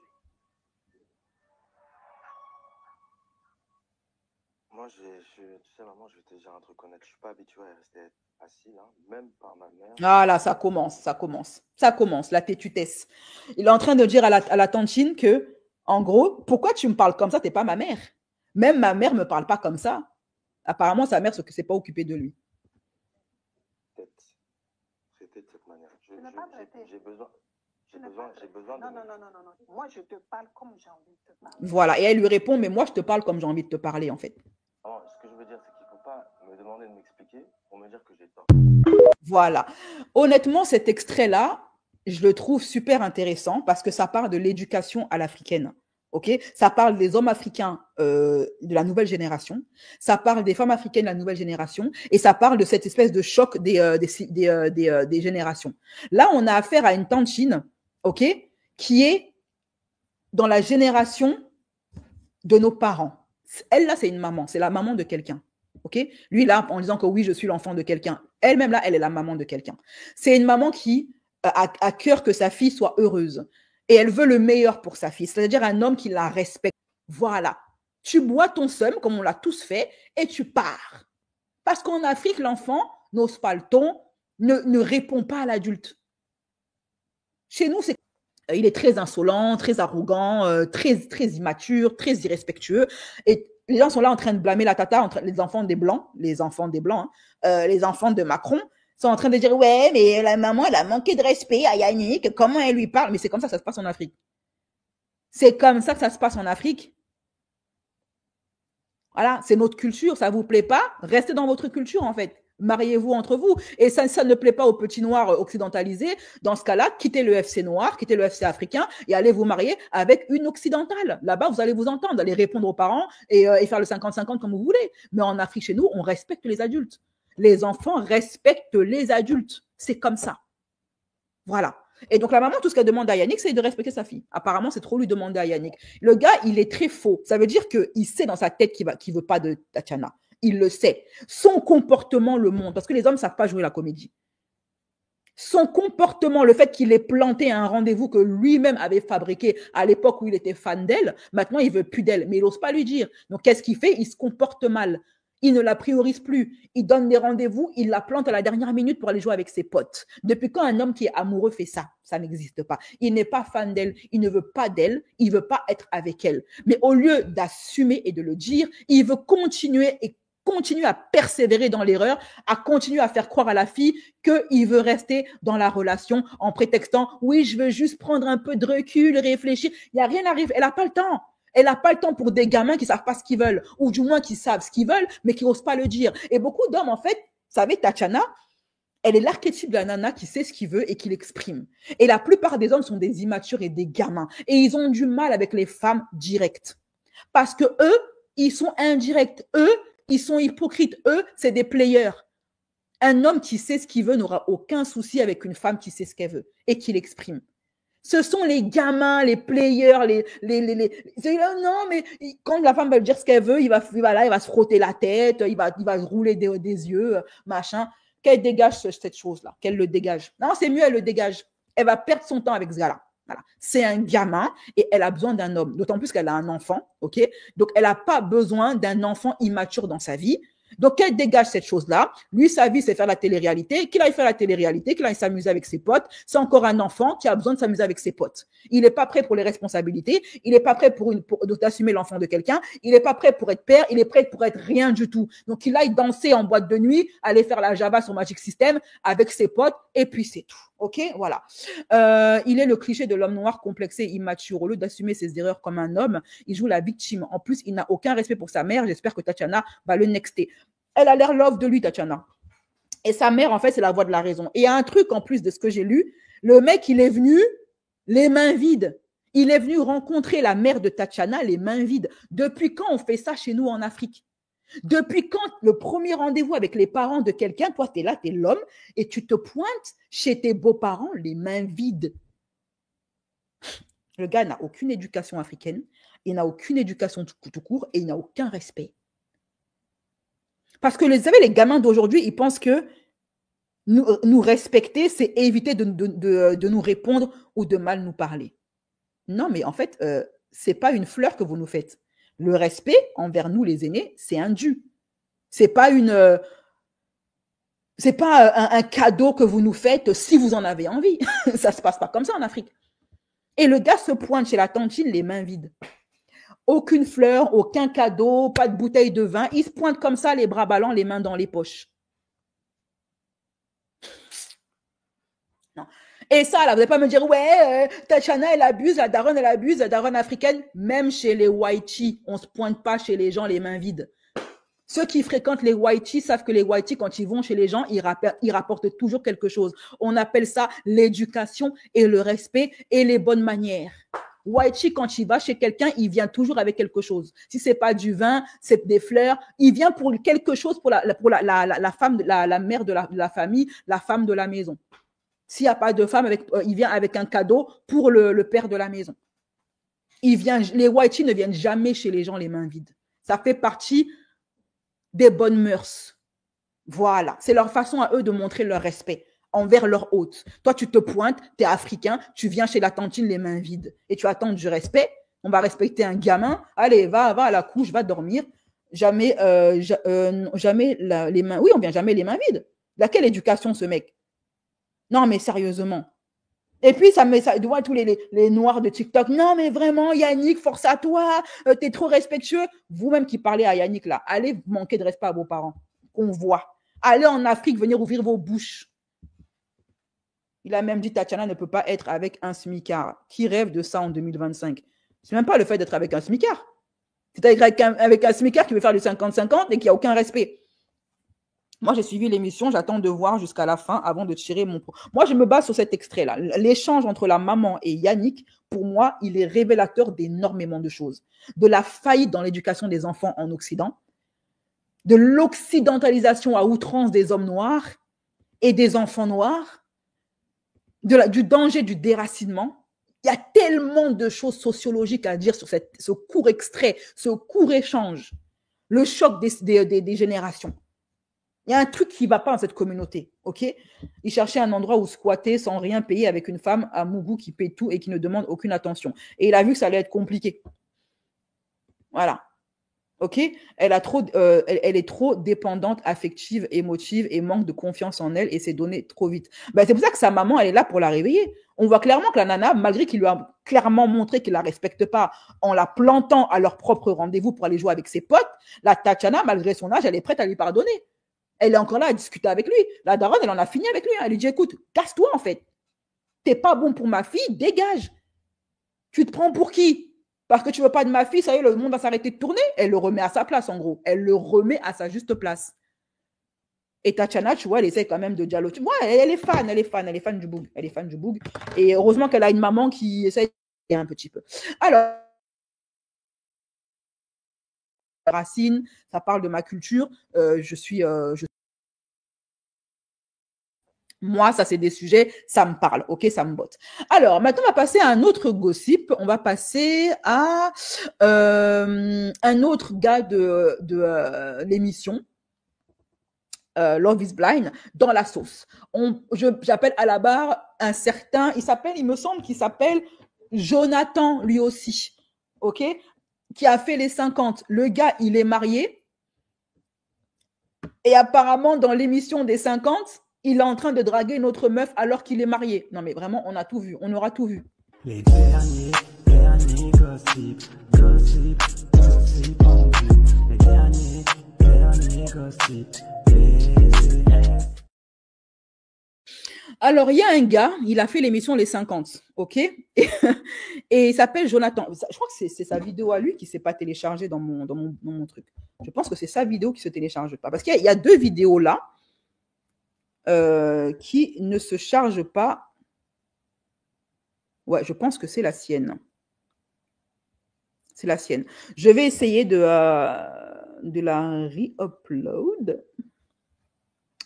moi, tu sais, maman, je vais te dire un truc honnête. Je suis pas habitué à rester assis là, même par ma mère. Ah là, ça commence. La tétutesse. Il est en train de dire à la tantine que, en gros, pourquoi tu me parles comme ça? T'es pas ma mère. Même ma mère me parle pas comme ça. Apparemment, sa mère ne s'est pas occupée de lui. Peut-être traiter de cette manière. Tu n'es pas traité. J'ai besoin Tu n'es pas de. Non. Moi, je te parle comme j'ai envie de te parler. Voilà. Et elle lui répond, mais moi, je te parle comme j'ai envie de te parler, en fait. Non, ce que je veux dire, c'est qu'il ne faut pas me demander de m'expliquer pour me dire que j'ai tort. Voilà. Honnêtement, cet extrait-là, je le trouve super intéressant parce que ça parle de l'éducation à l'africaine. Ok, ça parle des hommes africains de la nouvelle génération, ça parle des femmes africaines de la nouvelle génération, et ça parle de cette espèce de choc des générations. Là, on a affaire à une tantine, ok, qui est dans la génération de nos parents. Elle, là, c'est une maman, c'est la maman de quelqu'un. ok? Lui, là, en disant que oui, je suis l'enfant de quelqu'un. Elle-même, là, elle est la maman de quelqu'un. C'est une maman qui a à cœur que sa fille soit heureuse. Et elle veut le meilleur pour sa fille. C'est-à-dire un homme qui la respecte. Voilà. Tu bois ton seum, comme on l'a tous fait, et tu pars. Parce qu'en Afrique, l'enfant n'ose pas le ton, ne répond pas à l'adulte. Chez nous, il est très insolent, très arrogant, très immature, très irrespectueux. Et les gens sont là en train de blâmer la tata entre les enfants des Blancs, les enfants de Macron, sont en train de dire « Ouais, mais la maman, elle a manqué de respect à Yannick, comment elle lui parle ?» Mais c'est comme ça que ça se passe en Afrique. C'est comme ça que ça se passe en Afrique. Voilà, c'est notre culture. Ça ne vous plaît pas? Restez dans votre culture, en fait. Mariez-vous entre vous. Et ça ne plaît pas aux petits noirs occidentalisés. Dans ce cas-là, quittez le FC noir, quittez le FC africain et allez vous marier avec une occidentale. Là-bas, vous allez vous entendre, allez répondre aux parents et faire le 50-50 comme vous voulez. Mais en Afrique, chez nous, on respecte les adultes. Les enfants respectent les adultes. C'est comme ça. Voilà. Et donc, la maman, tout ce qu'elle demande à Yannick, c'est de respecter sa fille. Apparemment, c'est trop lui demander à Yannick. Le gars, il est très faux. Ça veut dire qu'il sait dans sa tête qu'il ne veut pas de Tatiana. Il le sait. Son comportement le montre. Parce que les hommes ne savent pas jouer la comédie. Son comportement, le fait qu'il ait planté un rendez-vous que lui-même avait fabriqué à l'époque où il était fan d'elle, maintenant, il ne veut plus d'elle. Mais il n'ose pas lui dire. Donc, qu'est-ce qu'il fait? Il se comporte mal. Il ne la priorise plus. Il donne des rendez-vous, il la plante à la dernière minute pour aller jouer avec ses potes. Depuis quand un homme qui est amoureux fait ça? Ça n'existe pas. Il n'est pas fan d'elle, il ne veut pas d'elle, il ne veut pas être avec elle. Mais au lieu d'assumer et de le dire, il veut continuer à persévérer dans l'erreur, à continuer à faire croire à la fille qu'il veut rester dans la relation en prétextant « oui, je veux juste prendre un peu de recul, réfléchir ». Il n'y a rien à arriver, elle n'a pas le temps. Elle n'a pas le temps pour des gamins qui ne savent pas ce qu'ils veulent, ou du moins qui savent ce qu'ils veulent, mais qui n'osent pas le dire. Et beaucoup d'hommes, en fait, vous savez, Tatiana, elle est l'archétype de la nana qui sait ce qu'il veut et qui l'exprime. Et la plupart des hommes sont des immatures et des gamins. Et ils ont du mal avec les femmes directes. Parce que eux, ils sont indirects. Eux, ils sont hypocrites. Eux, c'est des players. Un homme qui sait ce qu'il veut n'aura aucun souci avec une femme qui sait ce qu'elle veut et qui l'exprime. Ce sont les gamins, les players, non, mais quand la femme va lui dire ce qu'elle veut, il va se frotter la tête, il va rouler des yeux, machin. Qu'elle dégage cette chose-là, qu'elle le dégage. Non, c'est mieux, elle le dégage. Elle va perdre son temps avec ce gars-là. Voilà. C'est un gamin et elle a besoin d'un homme, d'autant plus qu'elle a un enfant, ok? Donc, elle n'a pas besoin d'un enfant immature dans sa vie. Donc, qu'elle dégage cette chose-là. Lui, sa vie, c'est faire la télé-réalité. Qu'il aille faire la télé-réalité, qu'il aille s'amuser avec ses potes. C'est encore un enfant qui a besoin de s'amuser avec ses potes. Il n'est pas prêt pour les responsabilités. Il n'est pas prêt pour d'assumer l'enfant de quelqu'un. Il n'est pas prêt pour être père. Il est prêt pour être rien du tout. Donc, il aille danser en boîte de nuit, aller faire la Java sur Magic System avec ses potes, et puis c'est tout. Ok, voilà. Il est le cliché de l'homme noir complexé, immature. Au lieu d'assumer ses erreurs comme un homme, il joue la victime. En plus, il n'a aucun respect pour sa mère. J'espère que Tatiana va le nexter. Elle a l'air love de lui, Tatiana. Et sa mère, en fait, c'est la voix de la raison. Et il y a un truc, en plus de ce que j'ai lu, le mec, il est venu les mains vides. Il est venu rencontrer la mère de Tatiana les mains vides. Depuis quand on fait ça chez nous en Afrique? Depuis quand le premier rendez-vous avec les parents de quelqu'un, toi, tu es là, tu es l'homme, et tu te pointes chez tes beaux-parents les mains vides? Le gars n'a aucune éducation africaine, il n'a aucune éducation tout court, et il n'a aucun respect. Parce que, vous savez, les gamins d'aujourd'hui, ils pensent que nous respecter, c'est éviter de nous répondre ou de mal nous parler. Non, mais en fait, ce n'est pas une fleur que vous nous faites. Le respect envers nous, les aînés, c'est un dû. Ce n'est pas un cadeau que vous nous faites si vous en avez envie. Ça ne se passe pas comme ça en Afrique. Et le gars se pointe chez la tantine les mains vides. Aucune fleur, aucun cadeau, pas de bouteille de vin. Il se pointe comme ça, les bras ballants, les mains dans les poches. Non. Et ça, là, vous n'allez pas me dire, ouais, Tatiana, elle abuse, la daronne africaine. Même chez les Whitey, on ne se pointe pas chez les gens les mains vides. Ceux qui fréquentent les Whitey savent que les Whitey, quand ils vont chez les gens, ils rapportent toujours quelque chose. On appelle ça l'éducation et le respect et les bonnes manières. Whitey, quand il va chez quelqu'un, il vient toujours avec quelque chose. Si c'est pas du vin, c'est des fleurs. Il vient pour quelque chose pour la femme, la mère de la famille, la femme de la maison. S'il n'y a pas de femme, il vient avec un cadeau pour le père de la maison. Les Whitey ne viennent jamais chez les gens les mains vides. Ça fait partie des bonnes mœurs. Voilà, c'est leur façon à eux de montrer leur respect envers leur hôte. Toi, tu te pointes, tu es africain, tu viens chez la tantine les mains vides et tu attends du respect. On va respecter un gamin. Allez, va à la couche, va dormir. Jamais, jamais les mains. Oui, on vient jamais les mains vides. Laquelle éducation, ce mec? Non, mais sérieusement. Et puis, ça voit tous les noirs de TikTok. Non, mais vraiment, Yannick, force à toi. T'es trop respectueux. Vous-même qui parlez à Yannick, là, allez manquer de respect à vos parents. Qu'on voit. Allez en Afrique, venir ouvrir vos bouches. Il a même dit Tatiana ne peut pas être avec un smicard. Qui rêve de ça en 2025? C'est même pas le fait d'être avec un smicard. C'est avec un smicard qui veut faire du 50-50 et qui n'a aucun respect. Moi, j'ai suivi l'émission, j'attends de voir jusqu'à la fin avant de tirer mon... Moi, je me base sur cet extrait-là. L'échange entre la maman et Yannick, pour moi, il est révélateur d'énormément de choses. De la faillite dans l'éducation des enfants en Occident, de l'occidentalisation à outrance des hommes noirs et des enfants noirs, du danger du déracinement. Il y a tellement de choses sociologiques à dire sur ce court extrait, ce court échange, le choc des générations. Il y a un truc qui ne va pas dans cette communauté, ok? Il cherchait un endroit où squatter sans rien payer avec une femme à Mougou qui paye tout et qui ne demande aucune attention. Et il a vu que ça allait être compliqué. Voilà. Ok? Elle est trop dépendante, affective, émotive et manque de confiance en elle et s'est donnée trop vite. Ben, c'est pour ça que sa maman, elle est là pour la réveiller. On voit clairement que la nana, malgré qu'il lui a clairement montré qu'il ne la respecte pas en la plantant à leur propre rendez-vous pour aller jouer avec ses potes, la Tatiana, malgré son âge, elle est prête à lui pardonner. Elle est encore là à discuter avec lui. La daronne, elle en a fini avec lui. Elle lui dit, écoute, casse-toi en fait. T'es pas bon pour ma fille, dégage. Tu te prends pour qui? Parce que tu veux pas de ma fille, ça y est, le monde va s'arrêter de tourner. Elle le remet à sa place, en gros. Elle le remet à sa juste place. Et Tatiana, tu vois, elle essaie quand même de dialoguer. Ouais, elle est fan du boug. Elle est fan du boug. Et heureusement qu'elle a une maman qui essaie un petit peu. Alors, racines, ça parle de ma culture. Moi, ça, c'est des sujets, ça me parle, ok, ça me botte. Alors, maintenant, on va passer à un autre gossip. On va passer à un autre gars de l'émission, Love is Blind, dans la sauce. J'appelle à la barre un certain, il me semble qu'il s'appelle Jonathan, lui aussi, ok, qui a fait les 50. Le gars, il est marié. Et apparemment, dans l'émission des 50, il est en train de draguer une autre meuf alors qu'il est marié. Non, mais vraiment, on a tout vu. On aura tout vu. Les derniers gossip en vue. Les derniers gossip. Alors, il y a un gars, il a fait l'émission Les 50, ok? Et il s'appelle Jonathan. Je crois que c'est sa vidéo à lui qui ne s'est pas téléchargée dans mon truc. Je pense que c'est sa vidéo qui ne se télécharge pas. Parce qu'il y a deux vidéos là qui ne se chargent pas. Ouais, je pense que c'est la sienne. C'est la sienne. Je vais essayer de la re-upload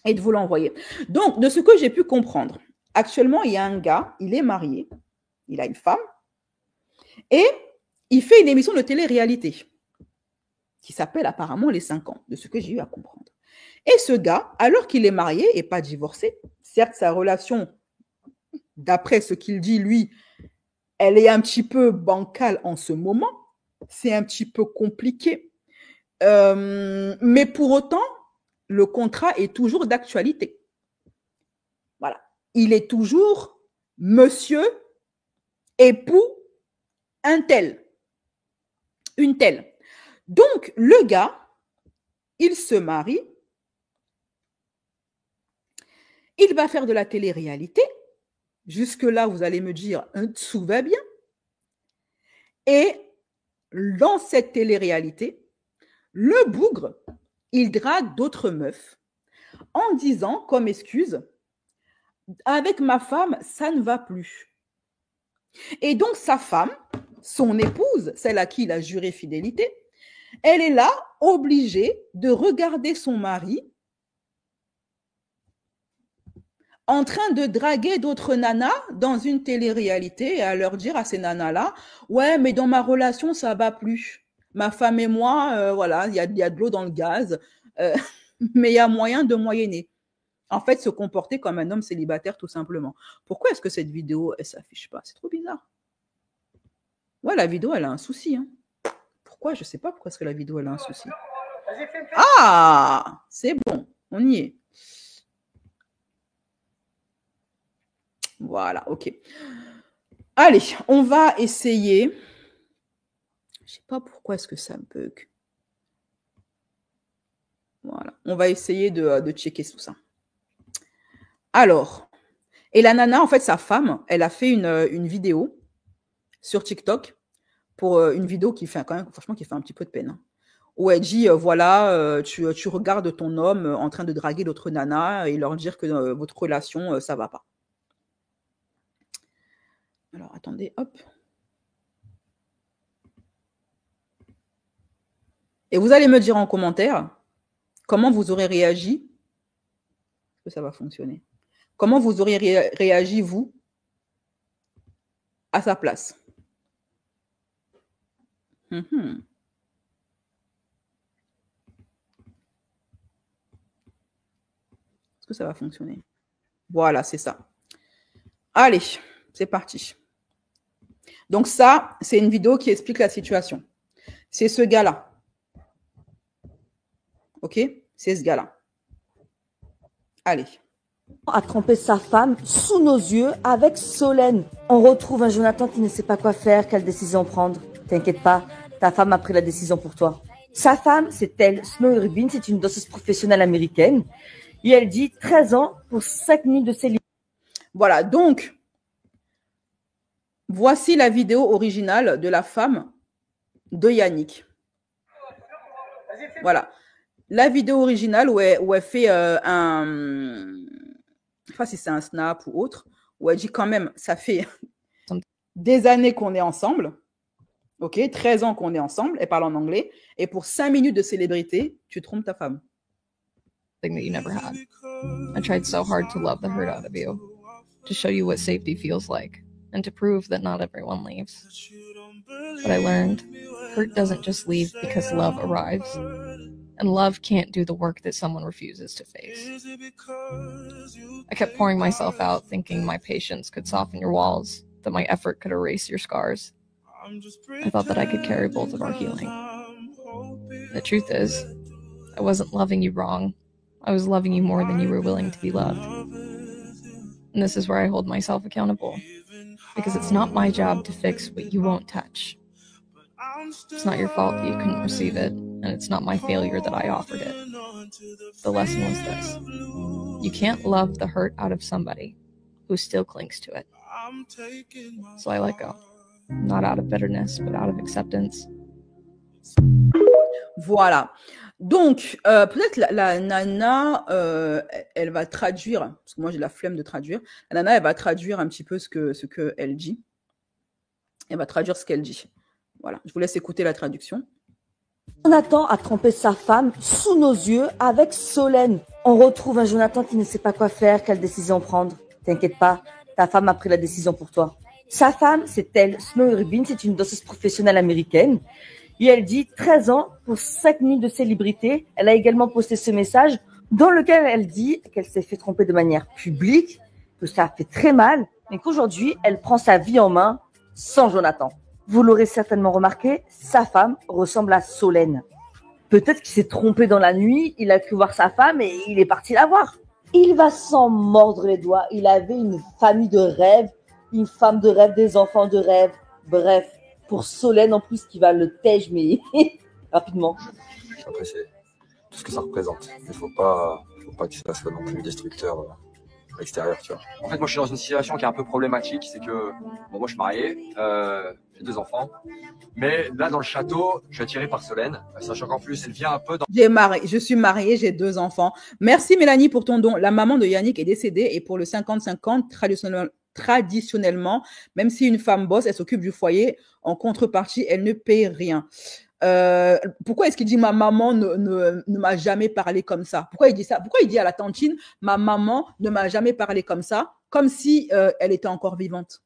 et de vous l'envoyer. Donc, de ce que j'ai pu comprendre, actuellement, il y a un gars, il est marié, il a une femme, et il fait une émission de télé-réalité qui s'appelle apparemment Les 5 ans, de ce que j'ai eu à comprendre. Et ce gars, alors qu'il est marié et pas divorcé, certes, sa relation, d'après ce qu'il dit, lui, elle est un petit peu bancale en ce moment, c'est un petit peu compliqué, mais pour autant, le contrat est toujours d'actualité. Voilà. Il est toujours monsieur, époux, un tel, une telle. Donc, le gars, il se marie, il va faire de la télé-réalité. Jusque-là, vous allez me dire, tout va bien. Et dans cette télé-réalité, le bougre, il drague d'autres meufs en disant, comme excuse, avec ma femme, ça ne va plus. Et donc, sa femme, son épouse, celle à qui il a juré fidélité, elle est là, obligée de regarder son mari en train de draguer d'autres nanas dans une télé-réalité et à leur dire à ces nanas-là, ouais, mais dans ma relation, ça va plus. Ma femme et moi, voilà, il y a de l'eau dans le gaz. euh, mais il y a moyen de moyenner. En fait, se comporter comme un homme célibataire, tout simplement. Pourquoi est-ce que cette vidéo, elle s'affiche pas? C'est trop bizarre. Ouais, la vidéo, elle a un souci. Hein. Pourquoi? Je ne sais pas pourquoi est-ce que la vidéo, elle a un souci. Ah, c'est bon, on y est. Voilà, ok. Allez, on va essayer. Je ne sais pas pourquoi est-ce que ça bug. Voilà, on va essayer de checker tout ça. Alors, et la nana, en fait, sa femme, elle a fait une vidéo sur TikTok pour une vidéo qui fait quand même, franchement, qui fait un petit peu de peine. Hein, où elle dit, voilà, tu regardes ton homme en train de draguer d'autres nanas et leur dire que votre relation, ça va pas. Alors, attendez, hop. Et vous allez me dire en commentaire comment vous aurez réagi. Est-ce que ça va fonctionner? Comment vous auriez réagi, vous, à sa place? Est-ce que ça va fonctionner? Voilà, c'est ça. Allez, c'est parti. Donc ça, c'est une vidéo qui explique la situation. C'est ce gars-là. OK? C'est ce gars-là. Allez. A trompé sa femme sous nos yeux avec Solène. On retrouve un Jonathan qui ne sait pas quoi faire, quelle décision prendre. T'inquiète pas, ta femme a pris la décision pour toi. Sa femme, c'est elle, Snow Rubin, c'est une danseuse professionnelle américaine. Et elle dit 13 ans pour 5 minutes de célibat. Voilà, donc, voici la vidéo originale de la femme de Yannick. Voilà. La vidéo originale où elle fait un... Je ne sais pas si c'est un snap ou autre, où elle dit quand même, ça fait des années qu'on est ensemble. OK, 13 ans qu'on est ensemble. Elle parle en anglais. Et pour 5 minutes de célébrité, tu trompes ta femme. Thing that you never had. I tried so hard to love the hurt out of you, to show you what safety feels like, and to prove that not everyone leaves. But I learned hurt doesn't just leave because love arrives, and love can't do the work that someone refuses to face. I kept pouring myself out, thinking my patience could soften your walls, that my effort could erase your scars. I thought that I could carry both of our healing. The truth is, I wasn't loving you wrong. I was loving you more than you were willing to be loved. And this is where I hold myself accountable. Because it's not my job to fix what you won't touch. It's not your fault that you couldn't receive it, and it's not my failure that I offered it. The lesson was this. You can't love the hurt out of somebody who still clings to it. So I let go. Not out of bitterness, but out of acceptance. Voilà. Donc, peut-être la nana, elle va traduire, parce que moi j'ai la flemme de traduire, la nana, elle va traduire un petit peu ce que elle dit. Elle va traduire ce qu'elle dit. Voilà, je vous laisse écouter la traduction. Jonathan a trompé sa femme sous nos yeux avec Solène. On retrouve un Jonathan qui ne sait pas quoi faire, quelle décision prendre. T'inquiète pas, ta femme a pris la décision pour toi. Sa femme, c'est elle, Snow Rubin, c'est une danseuse professionnelle américaine. Et elle dit 13 ans pour 5 minutes de célébrité. Elle a également posté ce message dans lequel elle dit qu'elle s'est fait tromper de manière publique, que ça a fait très mal, mais qu'aujourd'hui, elle prend sa vie en main sans Jonathan. Vous l'aurez certainement remarqué, sa femme ressemble à Solène. Peut-être qu'il s'est trompé dans la nuit, il a cru voir sa femme et il est parti la voir. Il va s'en mordre les doigts. Il avait une famille de rêve, une femme de rêve, des enfants de rêve. Bref. Pour Solène, en plus, qui va le tège, mais rapidement. J'apprécie tout ce que ça représente. Il ne faut pas que ça soit non plus destructeur à l'extérieur, tu vois. En fait, moi, je suis dans une situation qui est un peu problématique. C'est que, bon, moi, je suis marié, j'ai 2 enfants. Mais là, dans le château, je suis attiré par Solène, sachant qu'en plus, elle vient un peu dans... Je suis mariée, j'ai 2 enfants. Merci Mélanie pour ton don. La maman de Yannick est décédée et pour le 50-50, traditionnellement, même si une femme bosse, elle s'occupe du foyer, en contrepartie, elle ne paye rien. Pourquoi est-ce qu'il dit ma maman ne m'a jamais parlé comme ça? Pourquoi il dit ça? Pourquoi il dit à la tantine ma maman ne m'a jamais parlé comme ça, comme si elle était encore vivante?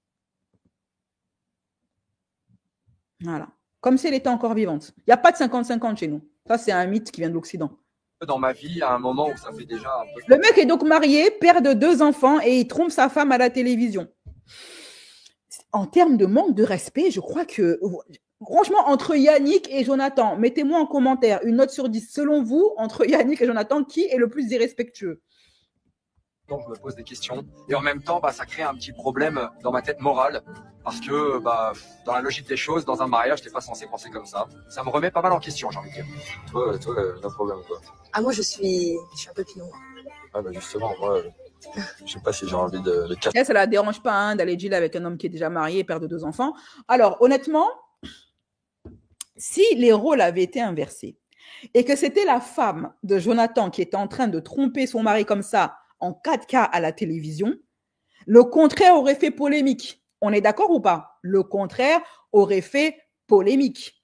Voilà. Comme si elle était encore vivante. Il n'y a pas de 50-50 chez nous. Ça, c'est un mythe qui vient de l'Occident. dans ma vie à un moment où ça fait déjà un peu... Le mec est donc marié, père de 2 enfants et il trompe sa femme à la télévision. En termes de manque de respect, je crois que, franchement, entre Yannick et Jonathan, mettez-moi en commentaire une note sur 10. Selon vous, entre Yannick et Jonathan, qui est le plus irrespectueux? Donc, je me pose des questions. Et en même temps, bah, ça crée un petit problème dans ma tête morale. Parce que, bah, dans la logique des choses, dans un mariage, t'es pas censé penser comme ça. Ça me remet pas mal en question, j'ai envie de dire. Toi, le problème, quoi. Ah, moi, je suis un peu pinot. Ah, bah, justement, moi, je sais pas si j'ai envie de le casser. Elle, ça la dérange pas hein, d'aller dealer avec un homme qui est déjà marié, père de 2 enfants. Alors, honnêtement, si les rôles avaient été inversés et que c'était la femme de Jonathan qui était en train de tromper son mari comme ça en 4K à la télévision, le contraire aurait fait polémique. On est d'accord ou pas? Le contraire aurait fait polémique.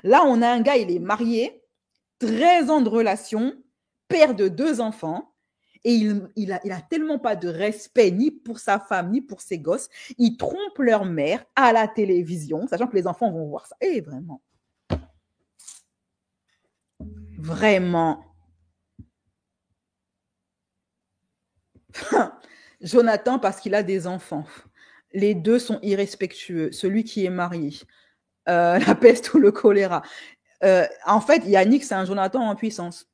Là, on a un gars, il est marié, 13 ans de relation, père de 2 enfants, et il a tellement pas de respect ni pour sa femme, ni pour ses gosses. Il trompe leur mère à la télévision, sachant que les enfants vont voir ça. Et vraiment. Vraiment. Jonathan, parce qu'il a des enfants. Les 2 sont irrespectueux. Celui qui est marié. La peste ou le choléra. En fait, Yannick, c'est un Jonathan en puissance.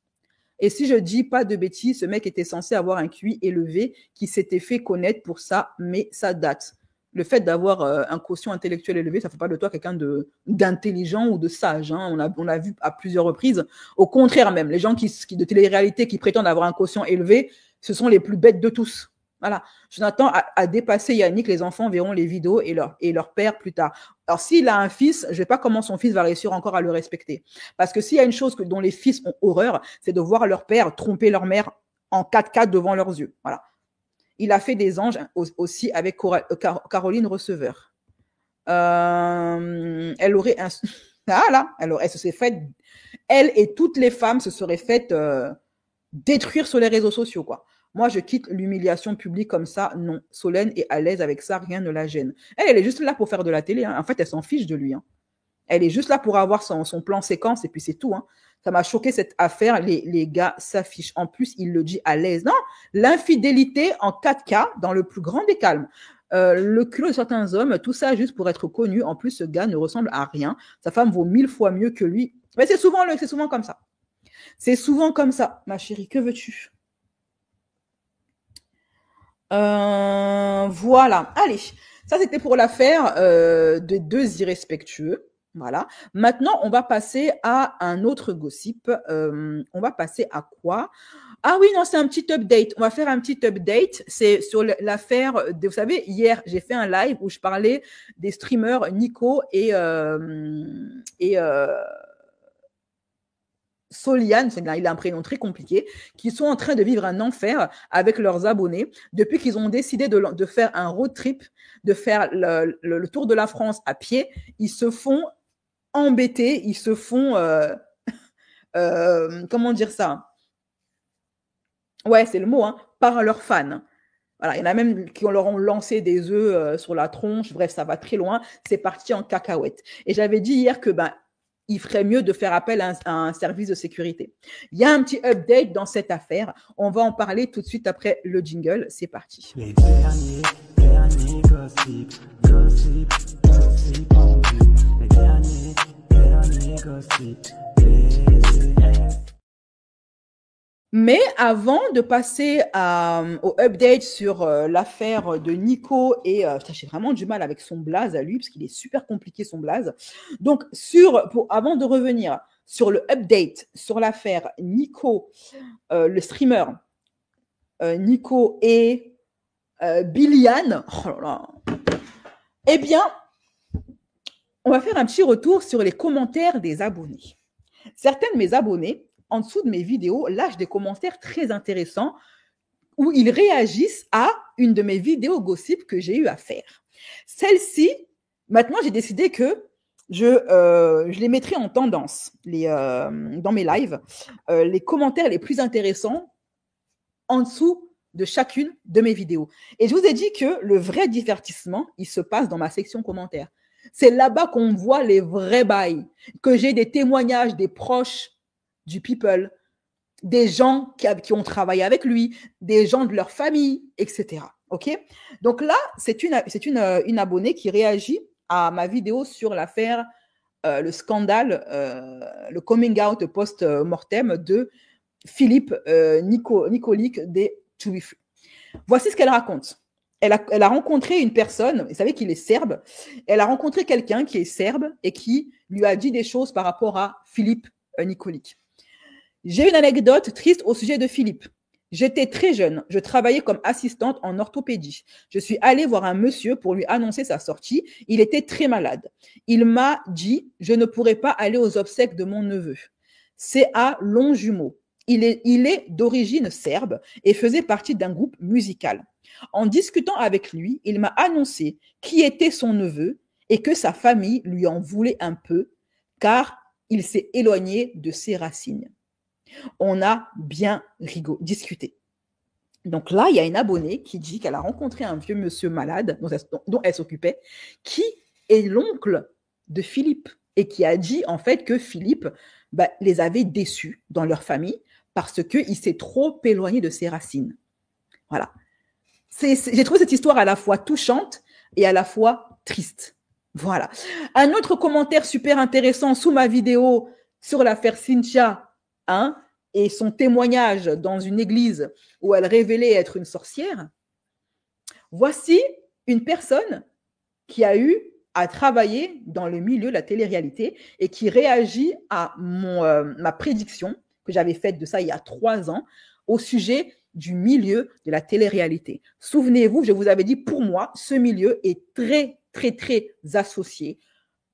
Et si je dis pas de bêtises, ce mec était censé avoir un QI élevé qui s'était fait connaître pour ça, mais ça date. Le fait d'avoir un quotient intellectuel élevé, ça ne fait pas de toi quelqu'un d'intelligent ou de sage. Hein. On l'a vu à plusieurs reprises. Au contraire même, les gens de télé-réalité qui prétendent avoir un quotient élevé, ce sont les plus bêtes de tous. Voilà. Jonathan a dépassé Yannick. Les enfants verront les vidéos et leur père plus tard. Alors, s'il a un fils, je ne sais pas comment son fils va réussir encore à le respecter. Parce que s'il y a une chose dont les fils ont horreur, c'est de voir leur père tromper leur mère en 4K devant leurs yeux. Voilà. Il a fait des anges aussi avec Caroline Receveur. Elle aurait un... Ah là, elle se serait faite... Elle et toutes les femmes se seraient faites détruire sur les réseaux sociaux, quoi. Moi, je quitte l'humiliation publique comme ça. Non, Solène est à l'aise avec ça, rien ne la gêne. Elle est juste là pour faire de la télé. Hein. En fait, elle s'en fiche de lui. Hein. Elle est juste là pour avoir son plan séquence et puis c'est tout. Hein. Ça m'a choqué cette affaire. Les gars s'affichent. En plus, il le dit à l'aise. Non, l'infidélité en 4K dans le plus grand des calmes. Le culot de certains hommes, tout ça juste pour être connu. En plus, ce gars ne ressemble à rien. Sa femme vaut 1000 fois mieux que lui. Mais c'est souvent comme ça. C'est souvent comme ça. Ma chérie, que veux-tu? Voilà. Allez, ça c'était pour l'affaire de 2 irrespectueux. Voilà. Maintenant, on va passer à un autre gossip. On va passer à quoi? Ah oui, non, c'est un petit update. On va faire un petit update. C'est sur l'affaire vous savez, hier, j'ai fait un live où je parlais des streamers Nico et Soliane, il a un prénom très compliqué, qui sont en train de vivre un enfer avec leurs abonnés depuis qu'ils ont décidé de faire un road trip, de faire le tour de la France à pied. Ils se font embêter, ils se font... comment dire ça? Ouais, c'est le mot, hein, par leurs fans. Voilà, il y en a même qui leur ont lancé des œufs sur la tronche. Bref, ça va très loin. C'est parti en cacahuète. Et j'avais dit hier que il ferait mieux de faire appel à un service de sécurité. Il y a un petit update dans cette affaire. On va en parler tout de suite après le jingle. C'est parti. Les derniers gossip en vue. Les derniers gossip. Mais avant de passer au update sur l'affaire de Nico et j'ai vraiment du mal avec son blaze à lui parce qu'il est super compliqué son blaze. Donc avant de revenir sur le update sur l'affaire Nico, le streamer Nico et Billiane, oh là là. Eh bien, on va faire un petit retour sur les commentaires des abonnés. Certains de mes abonnés en dessous de mes vidéos, lâchent des commentaires très intéressants où ils réagissent à une de mes vidéos gossip que j'ai eu à faire. Celle-ci, maintenant, j'ai décidé que je les mettrai en tendance dans mes lives, les commentaires les plus intéressants en dessous de chacune de mes vidéos. Et je vous ai dit que le vrai divertissement, il se passe dans ma section commentaires. C'est là-bas qu'on voit les vrais bails, que j'ai des témoignages des proches du people, des gens qui ont travaillé avec lui, des gens de leur famille, etc. OK? Donc là, c'est une abonnée qui réagit à ma vidéo sur l'affaire, le scandale, le coming out post-mortem de Philippe Nicolic des To Be Free. Voici ce qu'elle raconte. Elle a rencontré une personne, vous savez qu'il est serbe, elle a rencontré quelqu'un qui est serbe et qui lui a dit des choses par rapport à Philippe Nicolic. J'ai une anecdote triste au sujet de Philippe. J'étais très jeune, je travaillais comme assistante en orthopédie. Je suis allée voir un monsieur pour lui annoncer sa sortie. Il était très malade. Il m'a dit « Je ne pourrai pas aller aux obsèques de mon neveu. » C'est à Longjumeau. Il est d'origine serbe et faisait partie d'un groupe musical. En discutant avec lui, il m'a annoncé qui était son neveu et que sa famille lui en voulait un peu car il s'est éloigné de ses racines. On a bien discuté. Donc là, il y a une abonnée qui dit qu'elle a rencontré un vieux monsieur malade dont elle s'occupait, qui est l'oncle de Philippe et qui a dit en fait que Philippe les avait déçus dans leur famille parce qu'il s'est trop éloigné de ses racines. Voilà. J'ai trouvé cette histoire à la fois touchante et à la fois triste. Voilà. Un autre commentaire super intéressant sous ma vidéo sur l'affaire Cynthia, et son témoignage dans une église où elle révélait être une sorcière. Voici une personne qui a eu à travailler dans le milieu de la télé-réalité et qui réagit à ma prédiction que j'avais faite de ça il y a 3 ans au sujet du milieu de la télé-réalité. Souvenez-vous, je vous avais dit, pour moi, ce milieu est très, très, très associé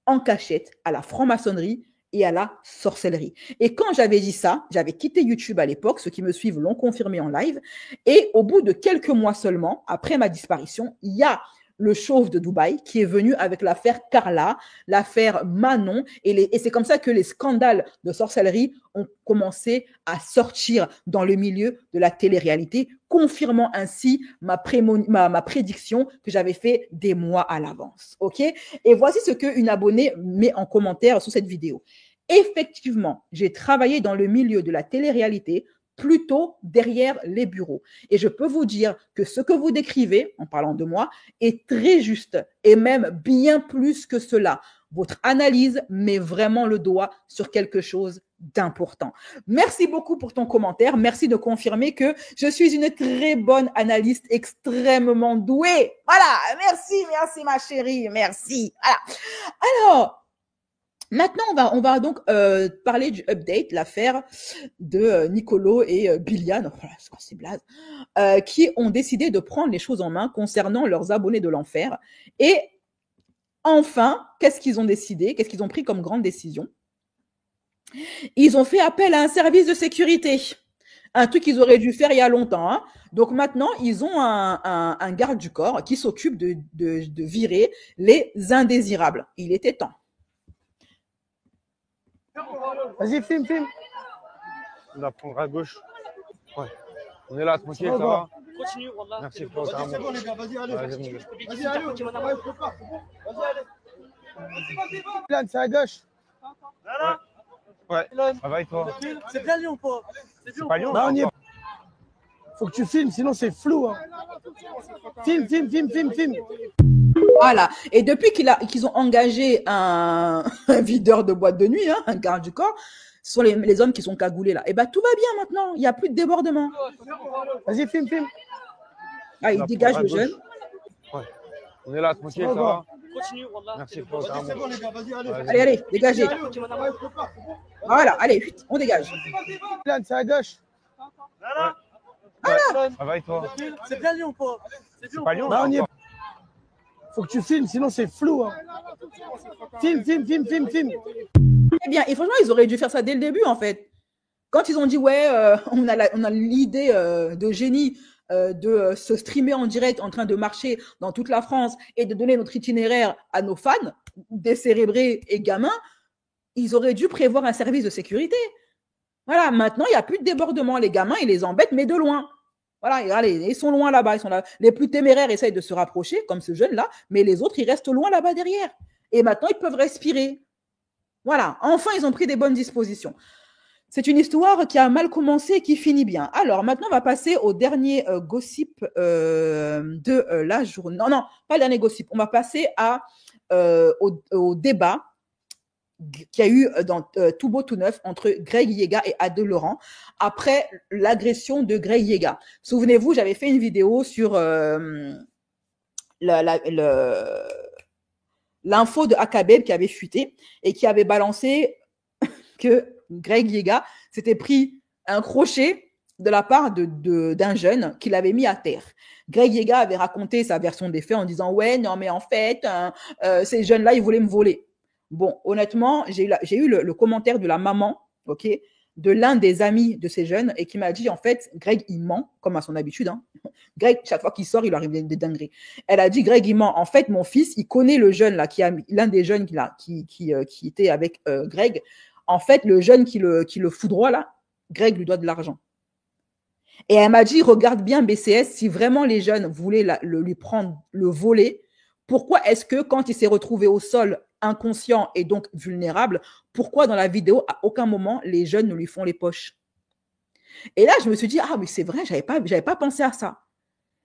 en cachette à la franc-maçonnerie et à la sorcellerie. Et quand j'avais dit ça, j'avais quitté YouTube à l'époque, ceux qui me suivent l'ont confirmé en live, et au bout de quelques mois seulement, après ma disparition, il y a le chauve de Dubaï qui est venu avec l'affaire Carla, l'affaire Manon, et c'est comme ça que les scandales de sorcellerie ont commencé à sortir dans le milieu de la télé-réalité, confirmant ainsi ma prédiction que j'avais fait des mois à l'avance. OK? Et voici ce qu'une abonnée met en commentaire sous cette vidéo. Effectivement, j'ai travaillé dans le milieu de la télé-réalité plutôt derrière les bureaux. Et je peux vous dire que ce que vous décrivez, en parlant de moi, est très juste et même bien plus que cela. Votre analyse met vraiment le doigt sur quelque chose d'important. Merci beaucoup pour ton commentaire. Merci de confirmer que je suis une très bonne analyste, extrêmement douée. Voilà, merci ma chérie, merci. Voilà. Alors, maintenant, on va donc parler du update, l'affaire de Nicolo et Biliane, voilà, c'est blaze, qui ont décidé de prendre les choses en main concernant leurs abonnés de l'enfer. Et enfin, qu'est-ce qu'ils ont décidé? Qu'est-ce qu'ils ont pris comme grande décision? Ils ont fait appel à un service de sécurité. Un truc qu'ils auraient dû faire il y a longtemps. Donc maintenant, ils ont un garde du corps qui s'occupe de virer les indésirables. Il était temps. Vas-y, filme. On va prendre à gauche. Ouais. On est là, tranquille, ça va? Continue, Wallah. Merci. Vas-y, c'est bon, les gars, vas-y, allez. Vas-y, allez. Plan, c'est à gauche. Voilà. Ouais. Ça va et toi? C'est bien Lyon, pas? C'est pas Lyon? Non, on y est. Faut que tu filmes, sinon c'est flou. Filme. Voilà. Et depuis qu'ils ont engagé un videur de boîte de nuit, un garde du corps, ce sont les hommes qui sont cagoulés là. Et tout va bien maintenant. Il n'y a plus de débordement. Vas-y, filme. Ah, il dégage le jeune. Ouais. On est là, tranquille, ça va? Continue, Wallah. Merci. Vas-y, c'est bon, les gars, vas-y, allez. Allez, dégagez. Voilà, allez, vite, on dégage. Plan, c'est à gauche. Voilà. Ça va et toi? C'est bien Lyon, pas? C'est pas Lyon? Non, on y est. Faut que tu filmes, sinon c'est flou. Filme. Eh bien, et franchement, ils auraient dû faire ça dès le début, en fait. Quand ils ont dit, ouais, on a l'idée de génie de se streamer en direct en train de marcher dans toute la France et de donner notre itinéraire à nos fans, décérébrés et gamins, ils auraient dû prévoir un service de sécurité. Voilà, maintenant, il n'y a plus de débordement. Les gamins, ils les embêtent, mais de loin. Voilà, et allez, ils sont loin là-bas. Ils sont là. Les plus téméraires essayent de se rapprocher, comme ce jeune-là, mais les autres, ils restent loin là-bas derrière. Et maintenant, ils peuvent respirer. Voilà, enfin, ils ont pris des bonnes dispositions. C'est une histoire qui a mal commencé et qui finit bien. Alors, maintenant, on va passer au dernier gossip de la journée. Non, non, pas le dernier gossip. On va passer au débat qu'il y a eu dans Tout Beau Tout Neuf entre Greg Yega et Adé Laurent après l'agression de Greg Yega. Souvenez-vous, j'avais fait une vidéo sur l'info de Akabeb qui avait fuité et qui avait balancé que Greg Yega s'était pris un crochet de la part d'un jeune qui l'avait mis à terre. Greg Yega avait raconté sa version des faits en disant « Ouais, non, mais en fait, ces jeunes-là, ils voulaient me voler. » Bon, honnêtement, j'ai eu le commentaire de la maman, ok, de l'un des amis de ces jeunes et qui m'a dit, en fait, Greg, il ment, comme à son habitude. Hein. Greg, chaque fois qu'il sort, il arrive des dingueries. Elle a dit, Greg, il ment. En fait, mon fils, il connaît le jeune, là, l'un des jeunes qui était avec Greg. En fait, le jeune qui le foudroie, là, Greg lui doit de l'argent. Et elle m'a dit, regarde bien BCS, si vraiment les jeunes voulaient lui prendre, le voler, pourquoi est-ce que quand il s'est retrouvé au sol, inconscient et donc vulnérable, pourquoi dans la vidéo, à aucun moment, les jeunes ne lui font les poches? Et là, je me suis dit, ah, mais c'est vrai, j'avais pas pensé à ça.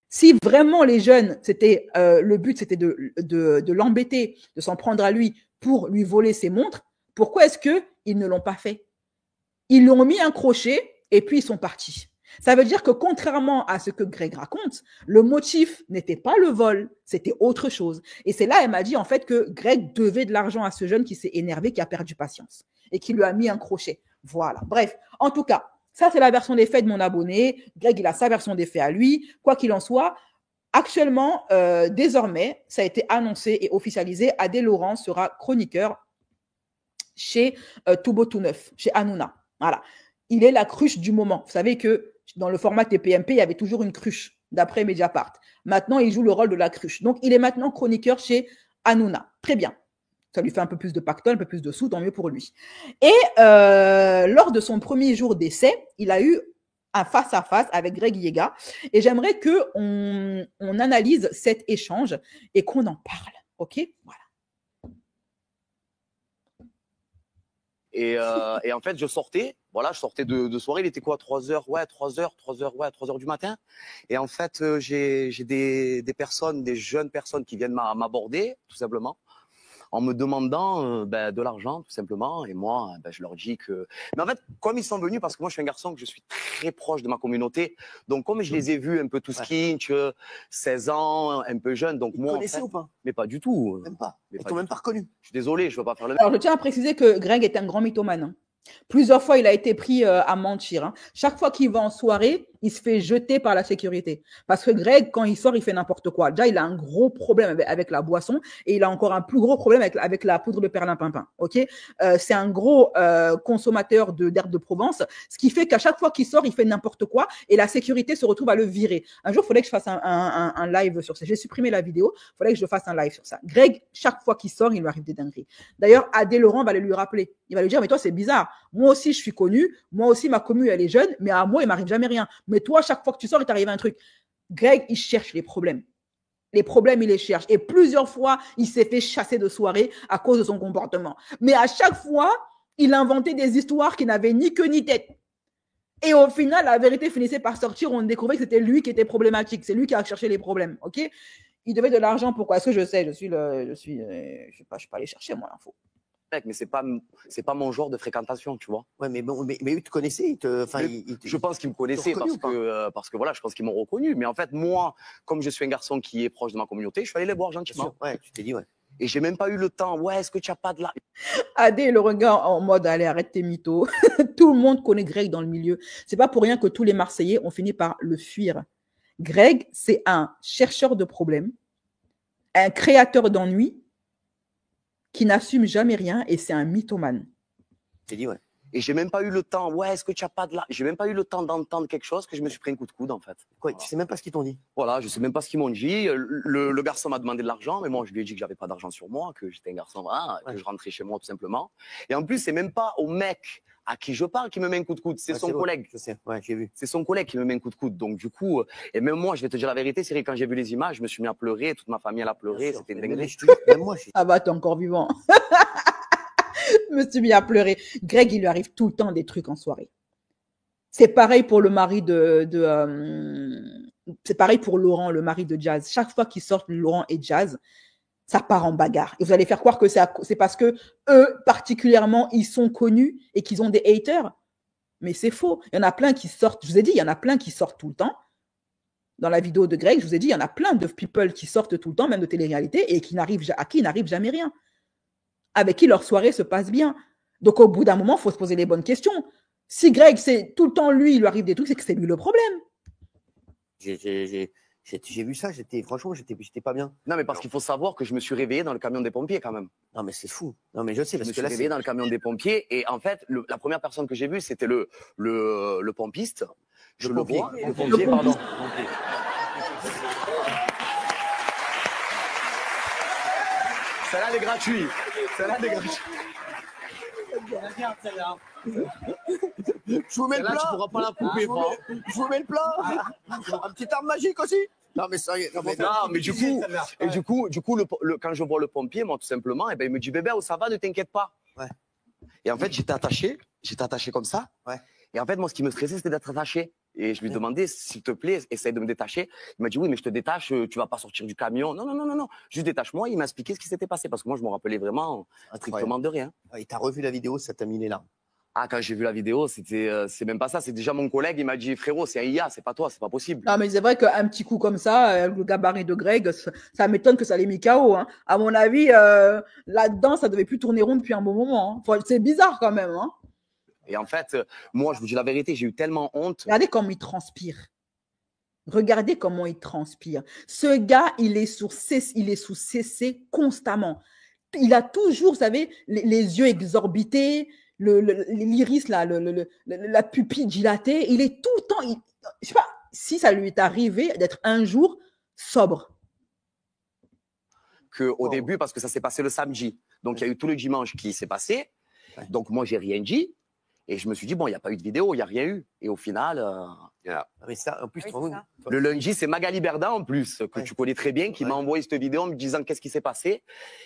Si vraiment les jeunes, c'était le but, c'était de l'embêter, de s'en prendre à lui pour lui voler ses montres, pourquoi est-ce qu'ils ne l'ont pas fait? Ils lui ont mis un crochet et puis ils sont partis. Ça veut dire que contrairement à ce que Greg raconte, le motif n'était pas le vol, c'était autre chose. Et c'est là, elle m'a dit en fait que Greg devait de l'argent à ce jeune qui s'est énervé, qui a perdu patience et qui lui a mis un crochet. Voilà. Bref, en tout cas, ça c'est la version des faits de mon abonné. Greg, il a sa version des faits à lui. Quoi qu'il en soit, actuellement, désormais, ça a été annoncé et officialisé, Adé Laurent sera chroniqueur chez Tout Beau Tout Neuf, chez Hanouna. Voilà. Il est la cruche du moment. Vous savez que dans le format TPMP, il y avait toujours une cruche, d'après Mediapart. Maintenant, il joue le rôle de la cruche. Donc, il est maintenant chroniqueur chez Hanouna. Très bien. Ça lui fait un peu plus de pactole, un peu plus de sous, tant mieux pour lui. Et lors de son premier jour d'essai, il a eu un face-à-face avec Greg Yega. Et j'aimerais qu'on analyse cet échange et qu'on en parle. OK? Voilà. Et en fait, je sortais de soirée, il était quoi, 3h, ouais, 3h du matin. Et en fait, j'ai des personnes, des jeunes personnes qui viennent m'aborder, tout simplement, en me demandant de l'argent, tout simplement. Et moi, je leur dis que... Mais en fait, comme ils sont venus, parce que moi, je suis un garçon que je suis très proche de ma communauté, donc comme je les ai vus un peu tous kinch, 16 ans, un peu jeunes, donc moi... Vous connaissez ou pas? Mais pas du tout. Même pas. Ils t'ont même pas reconnu. Je suis désolé, je ne veux pas faire le... Alors, je tiens à préciser que Greg est un grand mythomane. Hein. Plusieurs fois, il a été pris à mentir. Hein. Chaque fois qu'il va en soirée, il se fait jeter par la sécurité. Parce que Greg, quand il sort, il fait n'importe quoi. Déjà, il a un gros problème avec la boisson et il a encore un plus gros problème avec la poudre de perlimpinpin. Ok, c'est un gros consommateur d'herbes de Provence, ce qui fait qu'à chaque fois qu'il sort, il fait n'importe quoi et la sécurité se retrouve à le virer. Un jour, il fallait que je fasse un live sur ça. J'ai supprimé la vidéo. Il fallait que je fasse un live sur ça. Greg, chaque fois qu'il sort, il lui arrive des dingueries. D'ailleurs, Adé Laurent va lui rappeler. Il va lui dire, mais toi, c'est bizarre. Moi aussi, je suis connu. Moi aussi, ma commu, elle est jeune. Mais à moi, il m'arrive jamais rien. Mais toi, chaque fois que tu sors, il t'arrive un truc. Greg, il cherche les problèmes. Les problèmes, il les cherche. Et plusieurs fois, il s'est fait chasser de soirée à cause de son comportement. Mais à chaque fois, il inventait des histoires qui n'avaient ni queue ni tête. Et au final, la vérité finissait par sortir. On découvrait que c'était lui qui était problématique. C'est lui qui a cherché les problèmes. OK? Il devait de l'argent. Pourquoi? Est-ce que je sais? Je suis pas allé chercher, moi, l'info. Mais c'est pas mon genre de fréquentation, tu vois. Ouais, mais bon, mais eux te connaissaient, je pense qu'ils me connaissaient parce que voilà, je pense qu'ils m'ont reconnu. Mais en fait, moi, comme je suis un garçon qui est proche de ma communauté, je suis allé les voir gentiment. Ouais, tu t'es dit, ouais. Et j'ai même pas eu le temps. Ouais, est-ce que tu as pas de la... Adé, le regard en mode, allez, arrête tes mythos. Tout le monde connaît Greg dans le milieu. C'est pas pour rien que tous les Marseillais ont fini par le fuir. Greg, c'est un chercheur de problèmes, un créateur d'ennuis, qui n'assume jamais rien et c'est un mythomane. J'ai dit, ouais. Et j'ai même pas eu le temps. Ouais, est-ce que tu as pas de la... J'ai même pas eu le temps d'entendre quelque chose que je me suis pris un coup de coude, en fait. Quoi, voilà. Tu sais même pas ce qu'ils t'ont dit? Voilà, je sais même pas ce qu'ils m'ont dit. Le garçon m'a demandé de l'argent, mais moi, je lui ai dit que j'avais pas d'argent sur moi, que j'étais un garçon, voilà, que je rentrais chez moi, tout simplement. Et en plus, c'est même pas au mec à qui je parle qui me met un coup de coude, c'est son collègue. Je sais, ouais, j'ai vu. C'est son collègue qui me met un coup de coude. Donc, du coup, et même moi, je vais te dire la vérité, Cyril, quand j'ai vu les images, je me suis mis à pleurer, toute ma famille, elle a pleuré, c'était une dinguerie. Même moi, ah bah, t'es encore vivant. Je me suis mis à pleurer. Greg, il lui arrive tout le temps des trucs en soirée. C'est pareil pour le mari c'est pareil pour Laurent, le mari de Jazz. Chaque fois qu'ils sortent Laurent et Jazz, ça part en bagarre. Et vous allez faire croire que c'est parce que eux, particulièrement, ils sont connus et qu'ils ont des haters. Mais c'est faux. Il y en a plein qui sortent. Je vous ai dit, il y en a plein qui sortent tout le temps. Dans la vidéo de Greg, je vous ai dit, il y en a plein de people qui sortent tout le temps, même de télé-réalité, et à qui n'arrive jamais rien. Avec qui leur soirée se passe bien. Donc, au bout d'un moment, il faut se poser les bonnes questions. Si Greg, c'est tout le temps lui, il lui arrive des trucs, c'est que c'est lui le problème. J'ai vu ça, franchement, j'étais pas bien. Non, mais parce qu'il faut savoir que je me suis réveillé dans le camion des pompiers quand même. Non, mais c'est fou. Non, mais je sais, Je parce me que suis là, réveillé dans le camion des pompiers et en fait, la première personne que j'ai vue, c'était le pompiste. Je le vois. Le pompier, pardon. Celle-là, elle est gratuite. Celle-là, elle est gratuite. Je vous mets le plat. Tu pourras pas la couper, je vous mets le plat. Un petit arme magique aussi. Non, mais sérieux. Non, mais du coup, quand je vois le pompier, moi, tout simplement, il me dit, bébé, oh, ça va, ne t'inquiète pas. Ouais. Et en fait, j'étais attaché comme ça. Ouais. Et en fait, moi, ce qui me stressait, c'était d'être attaché. Et je lui demandais, s'il te plaît, essaye de me détacher. Il m'a dit, oui, mais je te détache, tu vas pas sortir du camion. Non, juste détache-moi. Il m'a expliqué ce qui s'était passé parce que moi, je me rappelais vraiment strictement de rien. Et t'as revu la vidéo, ça t'a mis les larmes. Ah, quand j'ai vu la vidéo, c'est même pas ça. C'est déjà mon collègue, il m'a dit, frérot, c'est un IA, c'est pas toi, c'est pas possible. Non, mais c'est vrai qu'un petit coup comme ça, le gabarit de Greg, ça m'étonne que ça l'ait mis KO. Hein. À mon avis, là-dedans, ça devait plus tourner rond depuis un bon moment. Hein. C'est bizarre quand même. Hein. Et en fait, moi, je vous dis la vérité, j'ai eu tellement honte. Regardez comment il transpire. Regardez comment il transpire. Ce gars, il est sous CC constamment. Il a toujours, vous savez, les yeux exorbités, l'iris, là, la pupille dilatée. Il est tout le temps. Je sais pas si ça lui est arrivé d'être un jour sobre. Au début, parce que ça s'est passé le samedi. Donc, il y a eu tout le dimanche qui s'est passé. Donc, moi, j'ai rien dit. Et je me suis dit, bon, il n'y a pas eu de vidéo, il n'y a rien eu. Et au final, mais ça, en plus, le lundi, c'est Magali Berda, en plus, que tu connais très bien, qui m'a envoyé cette vidéo en me disant qu'est-ce qui s'est passé.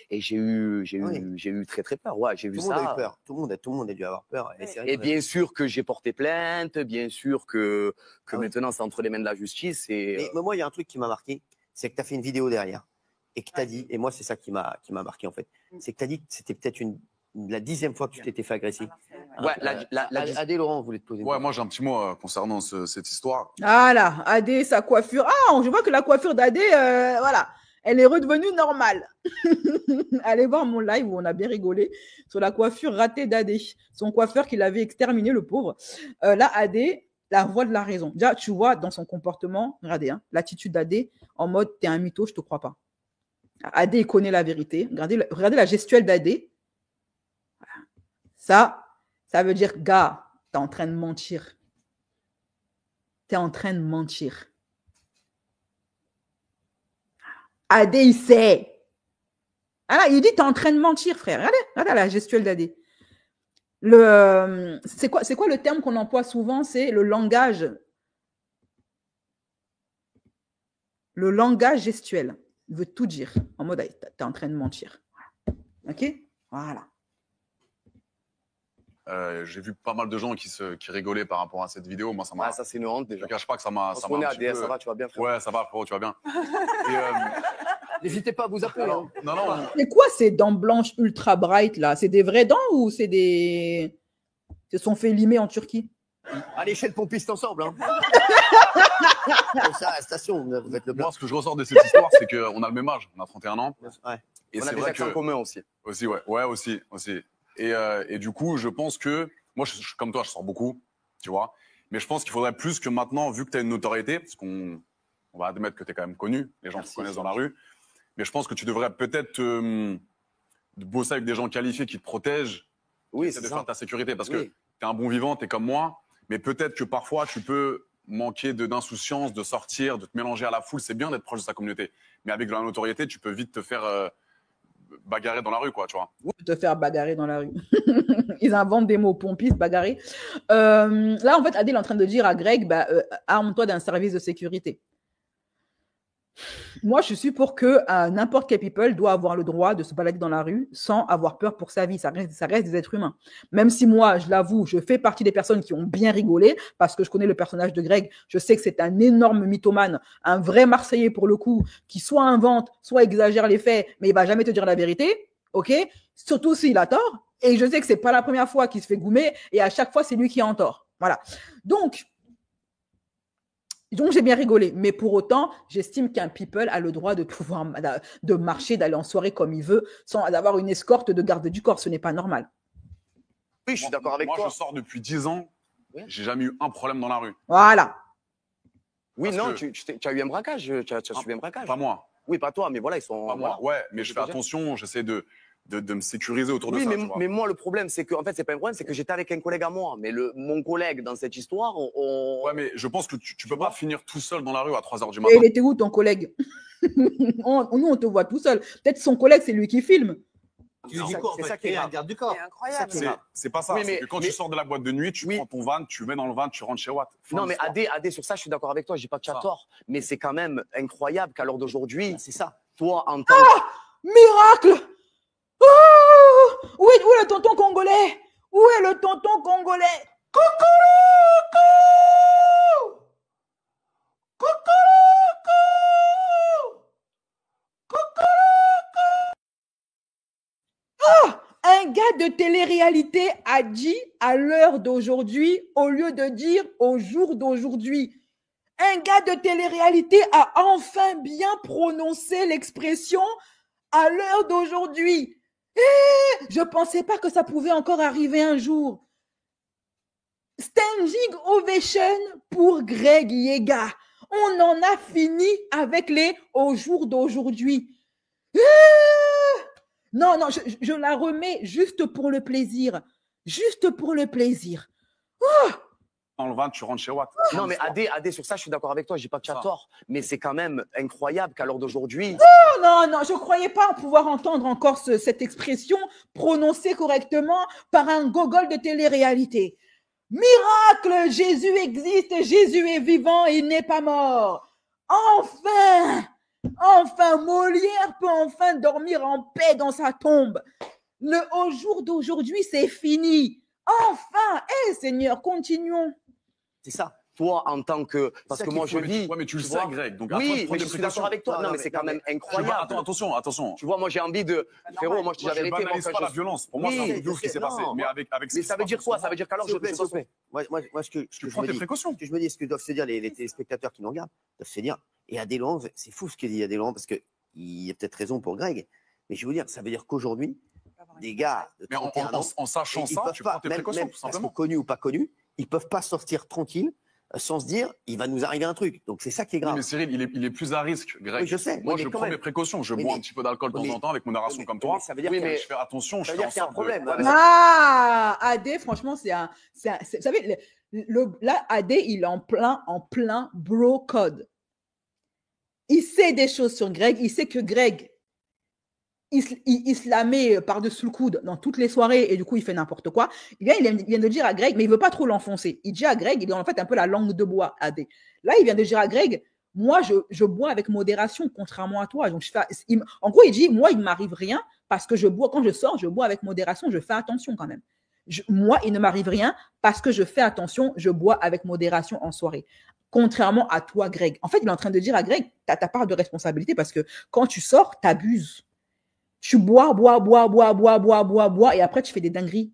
Et j'ai eu très, très peur. Ouais, j'ai vu ça. Tout le monde a eu peur. Tout le monde a dû avoir peur. Et bien sûr que j'ai porté plainte, bien sûr que maintenant, c'est entre les mains de la justice. Mais moi, il y a un truc qui m'a marqué, c'est que tu as fait une vidéo derrière. Et que tu as dit, et moi, c'est ça qui m'a marqué, en fait, c'est que tu as dit que c'était peut-être la 10e fois que tu t'étais fait agresser. Ouais, Adé, Laurent voulait te poser une question. Moi j'ai un petit mot concernant cette histoire. Ah là, Adé, sa coiffure. Ah, je vois que la coiffure d'Adé, voilà, elle est redevenue normale. Allez voir mon live où on a bien rigolé sur la coiffure ratée d'Adé. Son coiffeur qui l'avait exterminé, le pauvre. Là, Adé, la voix de la raison. Déjà, tu vois dans son comportement, regardez, hein, l'attitude d'Adé, en mode, t'es un mytho, je te crois pas. Adé, il connaît la vérité. Regardez la gestuelle d'Adé. Ça veut dire, gars, t'es en train de mentir. T'es en train de mentir. Adé, il sait. Ah, il dit, t'es en train de mentir, frère. Regardez la gestuelle d'Adé. C'est quoi le terme qu'on emploie souvent? C'est le langage. Le langage gestuel. Il veut tout dire. En mode, t'es en train de mentir. OK? Voilà. J'ai vu pas mal de gens qui rigolaient par rapport à cette vidéo. Moi, ça m'a. Ça, c'est une honte déjà. Je ne cache pas que ça m'a. Ça va, tu vas bien, frère. Ouais, ça va, frérot, tu vas bien. N'hésitez pas à vous appeler. Non. C'est quoi ces dents blanches ultra bright là? C'est des vraies dents ou c'est des. Se sont fait limer en Turquie? Allez chez le pompiste ensemble. Hein. Ça, à la station, vous êtes le blanc. Moi, ce que je ressors de cette histoire, c'est qu'on a le même âge. On a 31 ans. Ouais. Et on a des accents communs aussi. Aussi, ouais. Ouais, aussi. Et du coup, je pense que, moi, comme toi, je sors beaucoup, tu vois. Mais je pense qu'il faudrait plus que maintenant, vu que tu as une notoriété, parce qu'on va admettre que tu es quand même connu, les gens te connaissent dans la rue, mais je pense que tu devrais peut-être bosser avec des gens qualifiés qui te protègent, oui, c'est de faire ta sécurité, parce que tu es un bon vivant, tu es comme moi, mais peut-être que parfois, tu peux manquer d'insouciance, de sortir, de te mélanger à la foule. C'est bien d'être proche de sa communauté, mais avec de la notoriété, tu peux vite te faire... bagarrer dans la rue, quoi, tu vois. Te faire bagarrer dans la rue. Ils inventent des mots, pompistes, bagarrer. Là, en fait, Adil est en train de dire à Greg, arme-toi d'un service de sécurité. Moi, je suis pour que n'importe quel people doit avoir le droit de se balader dans la rue sans avoir peur pour sa vie. Ça reste des êtres humains. Même si moi, je l'avoue, je fais partie des personnes qui ont bien rigolé parce que je connais le personnage de Greg. Je sais que c'est un énorme mythomane, un vrai Marseillais pour le coup, qui soit invente, soit exagère les faits, mais il va jamais te dire la vérité. OK? Surtout s'il a tort. Et je sais que c'est pas la première fois qu'il se fait goumer et à chaque fois, c'est lui qui est en tort. Voilà. Donc, j'ai bien rigolé, mais pour autant, j'estime qu'un people a le droit de pouvoir de marcher, d'aller en soirée comme il veut, sans avoir une escorte de garde du corps. Ce n'est pas normal. Oui, je suis d'accord avec toi. Moi, je sors depuis 10 ans. Oui. J'ai jamais eu un problème dans la rue. Voilà. Oui, non, tu as eu un braquage. Tu as subi un braquage. Pas moi. Oui, pas toi, mais voilà, ils sont. Pas moi. Ouais, mais je fais attention. J'essaie de me sécuriser autour de ça. Mais moi, le problème, c'est que, en fait, c'est pas un problème, c'est que j'étais avec un collègue à moi. Mais mon collègue, dans cette histoire, Ouais, mais je pense que tu peux pas finir tout seul dans la rue à 3 h du matin. Et il était où ton collègue? Nous, on te voit tout seul. Peut-être son collègue, c'est lui qui filme. C'est ça qui est un garde du corps. C'est incroyable. C'est pas ça. Oui, c'est que quand tu sors de la boîte de nuit, tu prends ton van, tu mets dans le van, tu rentres chez Watt. Non, mais AD, sur ça, je suis d'accord avec toi. Je dis pas que tu as tort. Mais c'est quand même incroyable qu'à l'heure d'aujourd'hui, c'est ça. Toi, en tant que. Miracle! Oh, où est le tonton congolais? Où est le tonton congolais? Coucou! Ah, un gars de télé-réalité a dit à l'heure d'aujourd'hui au lieu de dire au jour d'aujourd'hui. Un gars de télé-réalité a enfin bien prononcé l'expression à l'heure d'aujourd'hui. Je ne pensais pas que ça pouvait encore arriver un jour. Standing ovation pour Greg Yega. On en a fini avec les au jour d'aujourd'hui. Non, je la remets juste pour le plaisir. Juste pour le plaisir. Dans le van, tu rentres chez Watt. Non, mais AD, sur ça, je suis d'accord avec toi. Je dis pas que tu as tort. Mais c'est quand même incroyable qu'à l'heure d'aujourd'hui. Non, je ne croyais pas pouvoir entendre encore cette expression prononcée correctement par un gogol de télé-réalité. Miracle, Jésus existe, Jésus est vivant, il n'est pas mort. Enfin, Molière peut enfin dormir en paix dans sa tombe. Au jour d'aujourd'hui, c'est fini. Enfin, Seigneur, continuons. C'est ça. Toi, en tant que. Parce que moi, je vis. Ouais, mais tu le sais, Greg. Donc, oui, mais je suis d'accord avec toi. Non, mais c'est quand même incroyable. Attention. Tu vois, moi, j'ai envie de. Frérot, moi, je te dis la vérité. Je banalise pas la violence. Pour moi, c'est un peu ce qui s'est passé. Mais avec ça veut dire quoi? Ça veut dire qu'alors, je te Moi, tu prends tes précautions. Ce que je me dis, ce que doivent se dire les téléspectateurs qui nous regardent, doivent se dire. Et Adélan, c'est fou ce qu'il dit Adélan, parce qu'il y a peut-être raison pour Greg. Mais je vais vous dire, ça veut dire qu'aujourd'hui, des gars de 31 ans. En sachant ça, tu prends tes précautions, tout simplement. Connus ou pas connus, ils ne peuvent pas sortir tranquilles sans se dire, il va nous arriver un truc. Donc, c'est ça qui est grave. Oui, mais Cyril, il est plus à risque, Greg. Oui, je sais. Moi, je prends mes précautions. Je bois un petit peu d'alcool de temps en temps avec modération comme toi. Ça veut dire je fais attention. Ça veut dire qu'il y a un problème. AD, franchement, vous savez, là, AD, il est en plein bro code. Il sait des choses sur Greg. Il sait que Greg, il se la met par-dessus le coude dans toutes les soirées et du coup, il fait n'importe quoi. Il vient de dire à Greg, mais il ne veut pas trop l'enfoncer. Il dit à Greg, il est en fait un peu la langue de bois, AD. Là, il vient de dire à Greg, moi, je bois avec modération, contrairement à toi. Donc, en gros, il dit, moi, il ne m'arrive rien parce que quand je sors, je bois avec modération, je fais attention quand même. Moi, il ne m'arrive rien parce que je fais attention, je bois avec modération en soirée. Contrairement à toi, Greg. En fait, il est en train de dire à Greg, tu as ta part de responsabilité parce que quand tu sors, tu abuses. Tu bois, et après, tu fais des dingueries.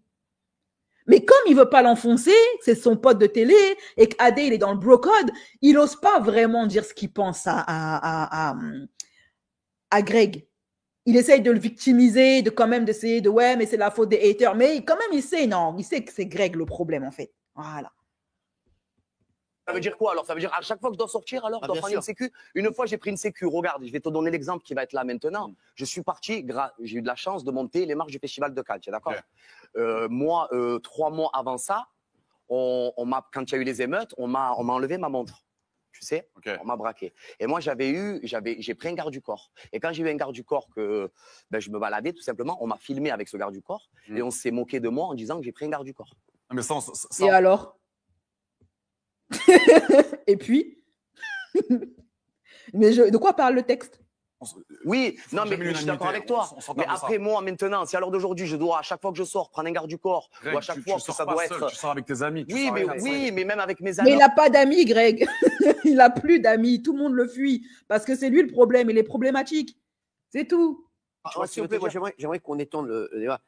Mais comme il veut pas l'enfoncer, c'est son pote de télé, et qu'Adé, il est dans le bro code, il n'ose pas vraiment dire ce qu'il pense à Greg. Il essaye de le victimiser, de quand même d'essayer de, ouais, mais c'est la faute des haters. Mais quand même, il sait que c'est Greg le problème, en fait. Voilà. Ça veut dire quoi alors? Ça veut dire à chaque fois que je dois sortir, alors je dois prendre une sécu. Une fois, j'ai pris une sécu. Regarde, je vais te donner l'exemple qui va être là maintenant. Je suis parti, j'ai eu de la chance de monter les marches du Festival de Cannes, d'accord? Moi, 3 mois avant ça, quand il y a eu les émeutes, on m'a enlevé ma montre. Tu sais, on m'a braqué. Et moi, j'ai pris un garde du corps. Et quand j'ai eu un garde du corps que je me baladais, tout simplement, on m'a filmé avec ce garde du corps et on s'est moqué de moi en disant que j'ai pris un garde du corps. Mais et alors? Et puis Mais de quoi parle le texte? Oui, non, mais je suis d'accord avec toi. Mais après, moi, maintenant, si à l'heure d'aujourd'hui, je dois, à chaque fois que je sors, prendre un garde du corps, Greg, ou à chaque fois que ça doit être. Tu sors avec tes amis. Oui, mais même avec mes amis. Mais il n'a pas d'amis, Greg. Il n'a plus d'amis. Tout le monde le fuit. Parce que c'est lui le problème. Il est problématique. C'est tout. S'il vous plaît, moi, j'aimerais qu'on étende le débat.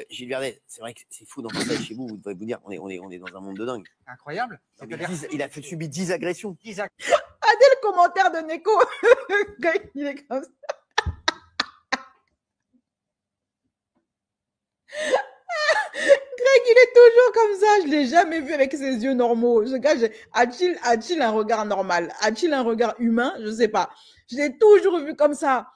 Gilles Vernet, c'est vrai que c'est fou d'en parler chez vous. Vous devez vous dire, on est dans un monde de dingue. Incroyable. Il a subi 10 agressions. Ah, dès le commentaire de Neko, Greg, il est comme ça. Greg, il est toujours comme ça. Je ne l'ai jamais vu avec ses yeux normaux. Ce gars, a-t-il un regard normal? A-t-il un regard humain? Je ne sais pas. Je l'ai toujours vu comme ça.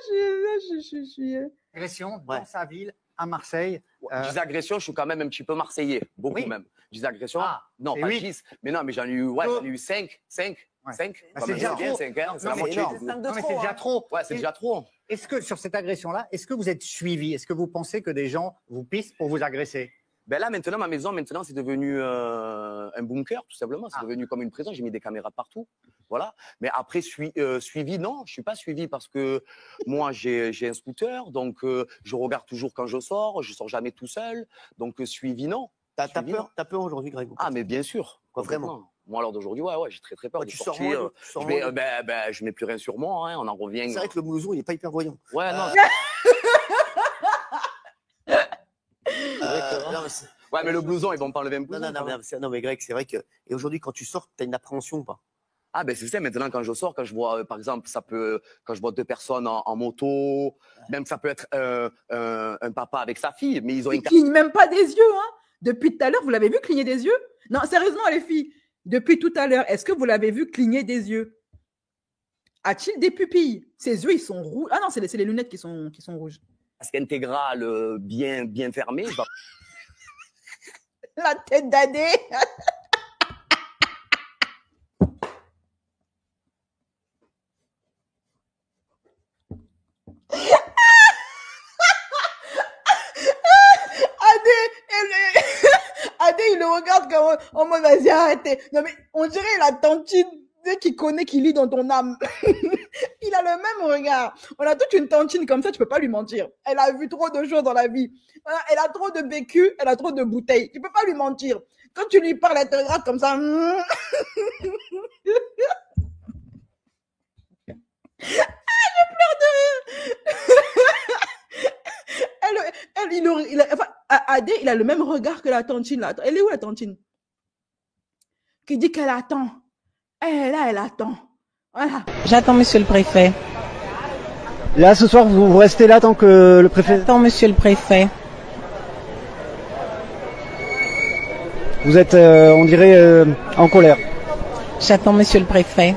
Je suis. Agression dans sa ville, à Marseille. Je dis agression, je suis quand même un petit peu marseillais. Beaucoup même. Je dis agression. Non, pas 10. Mais non, mais j'en ai eu 5. 5. C'est déjà trop. C'est la moitié. Non, mais c'est déjà trop. Ouais, c'est déjà trop. Est-ce que sur cette agression-là, est-ce que vous êtes suivi? Est-ce que vous pensez que des gens vous pistent pour vous agresser? Ben là, maintenant, ma maison, c'est devenu un bunker, tout simplement. C'est devenu comme une prison. J'ai mis des caméras partout. Voilà. Mais après, suivi, non, je ne suis pas suivi parce que moi, j'ai un scooter. Donc, je regarde toujours quand je sors. Je ne sors jamais tout seul. Donc, suivi, non. T'as peur aujourd'hui, Greg? Ah, mais bien sûr. Quoi, vraiment? Moi, à l'heure d'aujourd'hui, ouais, j'ai très peur de sortir. Je mets plus rien sur moi. Hein, on en revient. C'est vrai que le blouson, il n'est pas hyper voyant. Ouais, non. Ouais, mais le blouson, ils vont pas enlever un blouson. Non, mais Greg, c'est vrai que. Et aujourd'hui, quand tu sors, tu as une appréhension ou pas? Ah, ben c'est ça. Maintenant, quand je sors, quand je vois, par exemple, quand je vois 2 personnes en moto, même ça peut être un papa avec sa fille, mais ils ont une. Ils clignent même pas des yeux, hein. Depuis tout à l'heure, vous l'avez vu cligner des yeux? Non, sérieusement, les filles, depuis tout à l'heure, est-ce que vous l'avez vu cligner des yeux? A-t-il des pupilles? Ses yeux, ils sont rouges. Ah non, c'est les lunettes qui sont rouges. Parce qu'intégrale, bien fermée. La tête d'Adé. Adé, il le regarde comme en mode vas-y, arrêtez. Non mais on dirait la tantine qui connaît, qui lit dans ton âme. Il a le même regard. On a toute une tantine comme ça, tu peux pas lui mentir. Elle a vu trop de choses dans la vie. Elle a trop de vécu, elle a trop de bouteilles. Tu peux pas lui mentir. Quand tu lui parles, elle te regarde comme ça. Je pleure de rire. Adé, il a le même regard que la tantine là. Elle est où la tantine? Qui dit qu'elle attend. Elle attend. Voilà. J'attends monsieur le préfet. Là, ce soir, vous restez là tant que le préfet... J'attends monsieur le préfet. Vous êtes, on dirait, en colère. J'attends monsieur le préfet.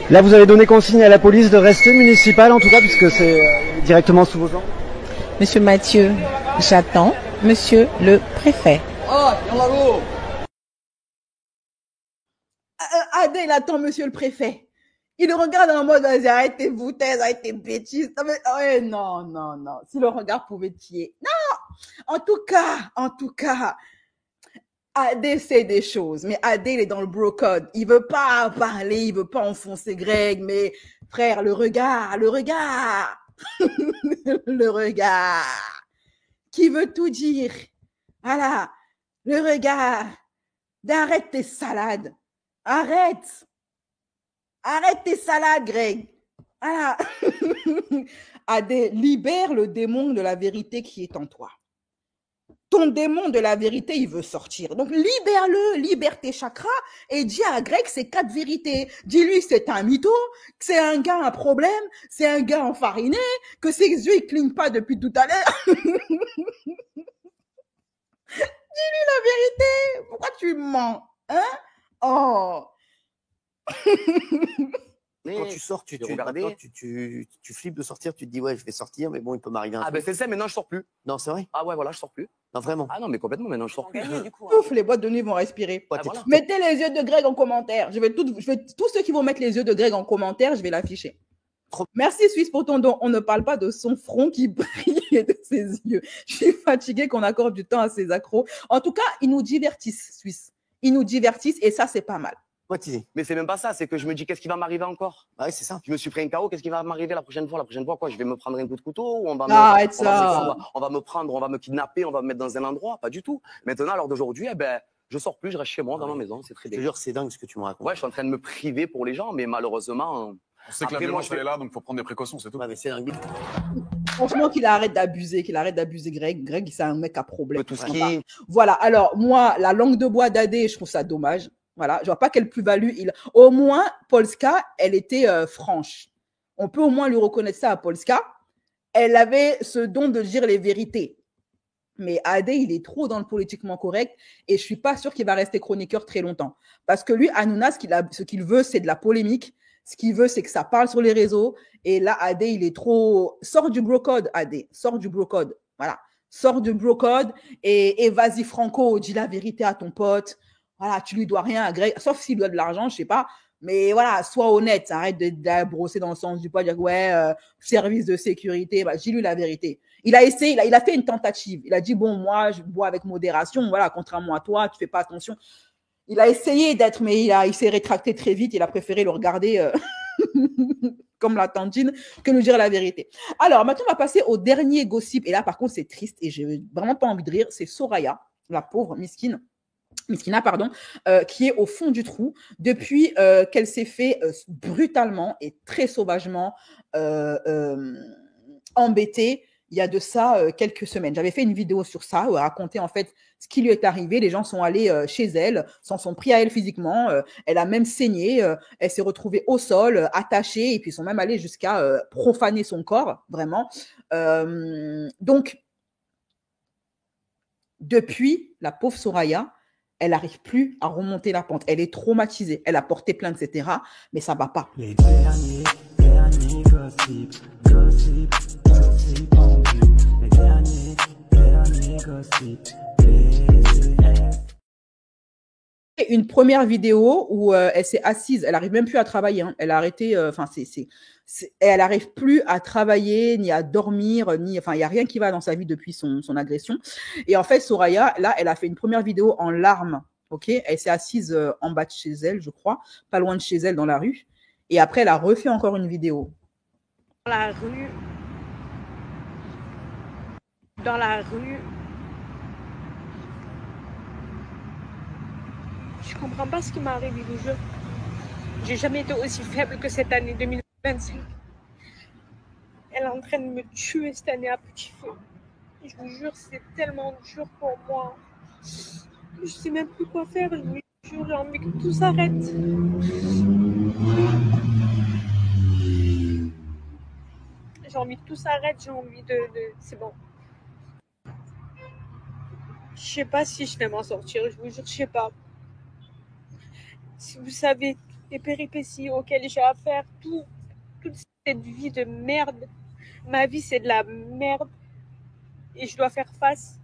Là, vous avez donné consigne à la police de rester municipale, en tout cas, puisque c'est directement sous vos ordres. Monsieur Mathieu, j'attends monsieur le préfet. Adé, il attend monsieur le préfet. Il le regarde en mode, vas-y, arrête tes boutaises, arrête tes bêtises. Non. Si le regard pouvait tuer. Non! En tout cas, Adé sait des choses, mais Adé, il est dans le bro code. Il veut pas parler, il veut pas enfoncer Greg, mais frère, le regard. Le regard. Qui veut tout dire. Voilà. Le regard. Arrête tes salades. Arrête tes salades, Greg. Voilà. Adé, libère le démon de la vérité qui est en toi. Ton démon de la vérité, il veut sortir. Donc, libère tes chakras et dis à Greg ces 4 vérités. Dis-lui c'est un mytho, que c'est un gars à problème, c'est un gars enfariné, que ses yeux, ils clignent pas depuis tout à l'heure. Dis-lui la vérité. Pourquoi tu mens? Hein? Oh. Quand tu sors, tu flippes de sortir, tu te dis ouais, je vais sortir, mais bon, il peut m'arriver un truc. Ah ben c'est ça, maintenant je sors plus. Non, c'est vrai? Ah ouais, voilà, je sors plus. Non, vraiment? Ah non, mais complètement, maintenant je sors plus. Ouf, les boîtes de nuit vont respirer. Voilà. Mettez les yeux de Greg en commentaire. Tous ceux qui vont mettre les yeux de Greg en commentaire, je vais l'afficher. Merci Suisse pour ton don. On ne parle pas de son front qui brille et de ses yeux. Je suis fatiguée qu'on accorde du temps à ces accros. En tout cas, ils nous divertissent, Suisse. Ils nous divertissent et ça, c'est pas mal. Mais c'est même pas ça, c'est que je me dis qu'est-ce qui va m'arriver encore. Ouais, c'est ça. Je me suis pris un KO, qu'est-ce qui va m'arriver la prochaine fois? La prochaine fois, quoi? Je vais me prendre un coup de couteau ou on va me kidnapper, on va me mettre dans un endroit? Pas du tout. Maintenant, à l'heure d'aujourd'hui, eh ben, je sors plus, je reste chez moi, dans ma maison, c'est très bien. Je te jure, c'est dingue ce que tu me racontes. Ouais, je suis en train de me priver pour les gens, mais malheureusement. On sait que la violence, elle est là, donc il faut prendre des précautions, c'est tout. Ouais, mais c'est dingue. Franchement, qu'il arrête d'abuser, Greg. Greg, c'est un mec à problème. Tout ce qui... Voilà, alors moi, la langue de bois d'Adé, je trouve ça dommage. Voilà, je vois pas quelle plus-value il... Au moins, Polska, elle était franche. On peut au moins lui reconnaître ça à Polska. Elle avait ce don de dire les vérités. Mais Adé, il est trop dans le politiquement correct et je suis pas sûre qu'il va rester chroniqueur très longtemps. Parce que lui, Hanouna, ce qu'il veut, c'est de la polémique. Ce qu'il veut, c'est que ça parle sur les réseaux. Et là, Adé, il est trop... Sors du bro-code, Adé. Sors du bro-code. Voilà. Sors du bro-code et vas-y, Franco, dis la vérité à ton pote. Voilà, tu lui dois rien à Greg, sauf s'il doit de l'argent, je sais pas. Mais voilà, sois honnête, arrête de brosser dans le sens du poil, dire ouais, service de sécurité, bah, dis-lui la vérité. Il a essayé, il a fait une tentative. Il a dit bon, moi, je bois avec modération, voilà, contrairement à toi, tu fais pas attention. Il a essayé d'être, mais il s'est rétracté très vite. Il a préféré le regarder comme la tantine que nous dire la vérité. Alors, maintenant, on va passer au dernier gossip. Et là, par contre, c'est triste et j'ai vraiment pas envie de rire. C'est Soraya, la pauvre Miskina, qui est au fond du trou depuis qu'elle s'est fait brutalement et très sauvagement embêter il y a de ça quelques semaines. J'avais fait une vidéo sur ça où elle racontait en fait ce qui lui est arrivé. Les gens sont allés chez elle, s'en sont pris à elle physiquement. Elle a même saigné. Elle s'est retrouvée au sol, attachée, et puis ils sont même allés jusqu'à profaner son corps, vraiment. Donc, depuis, la pauvre Soraya, elle n'arrive plus à remonter la pente. Elle est traumatisée. Elle a porté plainte, etc. Mais ça ne va pas. Les derniers gossip en vue. Les derniers gossip. Une première vidéo où elle s'est assise. Elle n'arrive même plus à travailler. Hein. Elle a arrêté. Elle n'arrive plus à travailler, ni à dormir, il n'y a rien qui va dans sa vie depuis son agression. Et en fait, Soraya, là, elle a fait une première vidéo en larmes. Ok, elle s'est assise en bas de chez elle, je crois, pas loin de chez elle, dans la rue. Et après, elle a refait encore une vidéo. Dans la rue, je comprends pas ce qui m'arrive, je vous jure. J'ai jamais été aussi faible que cette année 2025. Elle est en train de me tuer cette année à petit feu. Je vous jure, c'est tellement dur pour moi. Je sais même plus quoi faire. Je vous jure, j'ai envie que tout s'arrête. J'ai envie que tout s'arrête. J'ai envie de... C'est bon. Je sais pas si je vais m'en sortir. Je vous jure, je sais pas. Si vous savez les péripéties auxquelles j'ai affaire, toute cette vie de merde. Ma vie, c'est de la merde. Et je dois faire face.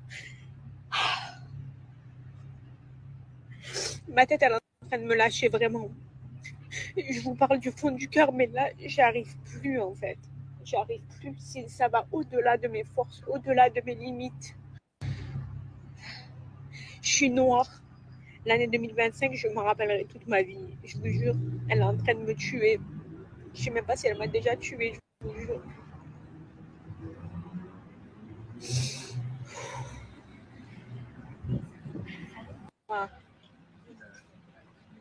Ma tête, elle est en train de me lâcher vraiment. Je vous parle du fond du cœur, mais là, j'arrive plus en fait. J'arrive plus. Ça va au-delà de mes forces, au-delà de mes limites. Je suis noire. L'année 2025, je m'en rappellerai toute ma vie. Je vous jure, elle est en train de me tuer. Je sais même pas si elle m'a déjà tuée, je vous jure.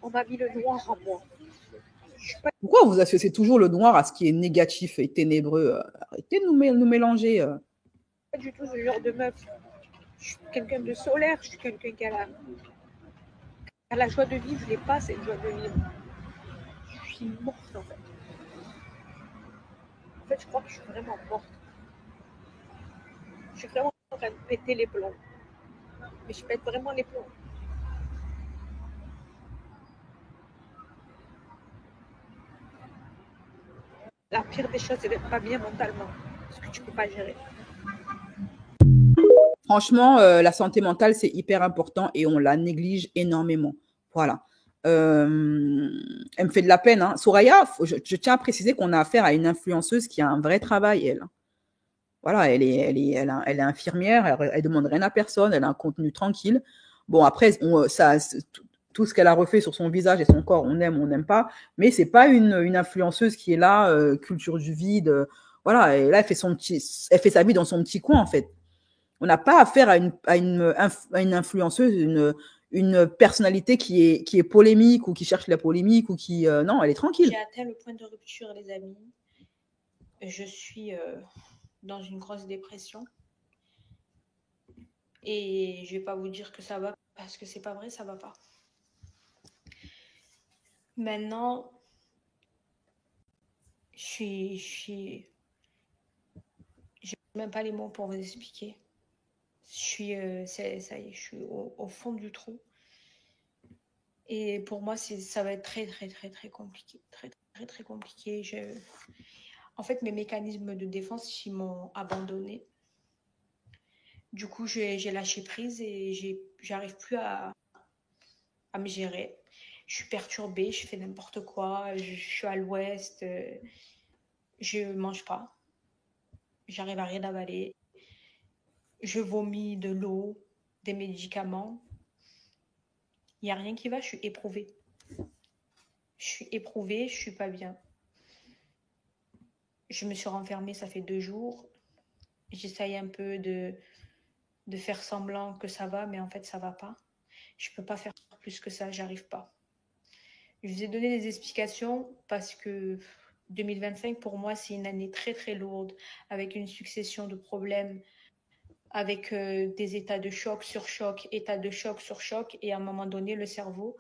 On m'a mis le noir en moi. Pourquoi vous associez toujours le noir à ce qui est négatif et ténébreux? Arrêtez de nous mélanger. Pas du tout ce genre de meuf. Je suis quelqu'un de solaire, je suis quelqu'un qui a la joie de vivre. Je n'ai pas cette joie de vivre. Je suis morte en fait. En fait, je crois que je suis vraiment morte. Je suis vraiment en train de péter les plombs. Mais je pète vraiment les plombs. La pire des choses, c'est d'être pas bien mentalement. Parce que tu ne peux pas gérer. Franchement, la santé mentale, c'est hyper important et on la néglige énormément. Voilà. Elle me fait de la peine. Hein. Soraya, je tiens à préciser qu'on a affaire à une influenceuse qui a un vrai travail, elle. Voilà, elle est infirmière, elle demande rien à personne, elle a un contenu tranquille. Bon, après, tout ce qu'elle a refait sur son visage et son corps, on aime, on n'aime pas, mais c'est pas une influenceuse qui est là, culture du vide. Voilà, et là, elle fait sa vie dans son petit coin, en fait. On n'a pas affaire à une influenceuse, une personnalité qui est polémique ou qui cherche la polémique ou qui... non, elle est tranquille. J'ai atteint le point de rupture, les amis. Je suis dans une grosse dépression. Et je ne vais pas vous dire que ça va, parce que c'est pas vrai, ça va pas. Maintenant, j'ai même pas les mots pour vous expliquer. Ça y est, je suis au fond du trou. Et pour moi, ça va être très compliqué. Très compliqué. En fait, mes mécanismes de défense, ils m'ont abandonné. Du coup, j'ai lâché prise et j'arrive plus à me gérer. Je suis perturbée, je fais n'importe quoi, je suis à l'ouest, je mange pas. J'arrive à rien avaler. Je vomis de l'eau, des médicaments. Il n'y a rien qui va, je suis éprouvée. Je suis pas bien. Je me suis renfermée, ça fait 2 jours. J'essaye un peu de faire semblant que ça va, mais en fait, ça va pas. Je peux pas faire plus que ça, j'arrive pas. Je vous ai donné des explications parce que 2025, pour moi, c'est une année très lourde, avec une succession de problèmes, avec des états de choc sur choc, états de choc sur choc, et à un moment donné, le cerveau,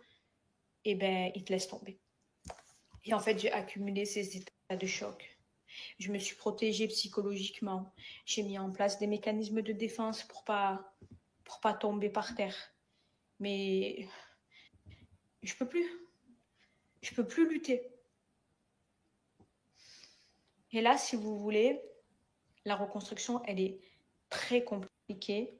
il te laisse tomber. Et en fait, j'ai accumulé ces états de choc. Je me suis protégée psychologiquement. J'ai mis en place des mécanismes de défense pour pas tomber par terre. Mais je peux plus. Je peux plus lutter. Et là, si vous voulez, la reconstruction, elle est très compliquée.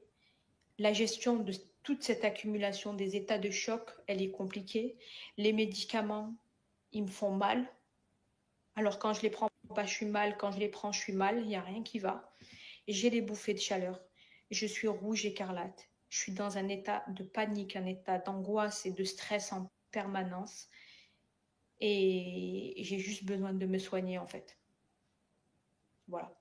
La gestion de toute cette accumulation des états de choc, elle est compliquée. Les médicaments, ils me font mal. Alors quand je les prends pas, je suis mal. Quand je les prends, je suis mal. Il n'y a rien qui va. J'ai les bouffées de chaleur. Je suis rouge écarlate. Je suis dans un état de panique, un état d'angoisse et de stress en permanence. Et j'ai juste besoin de me soigner, en fait. Voilà.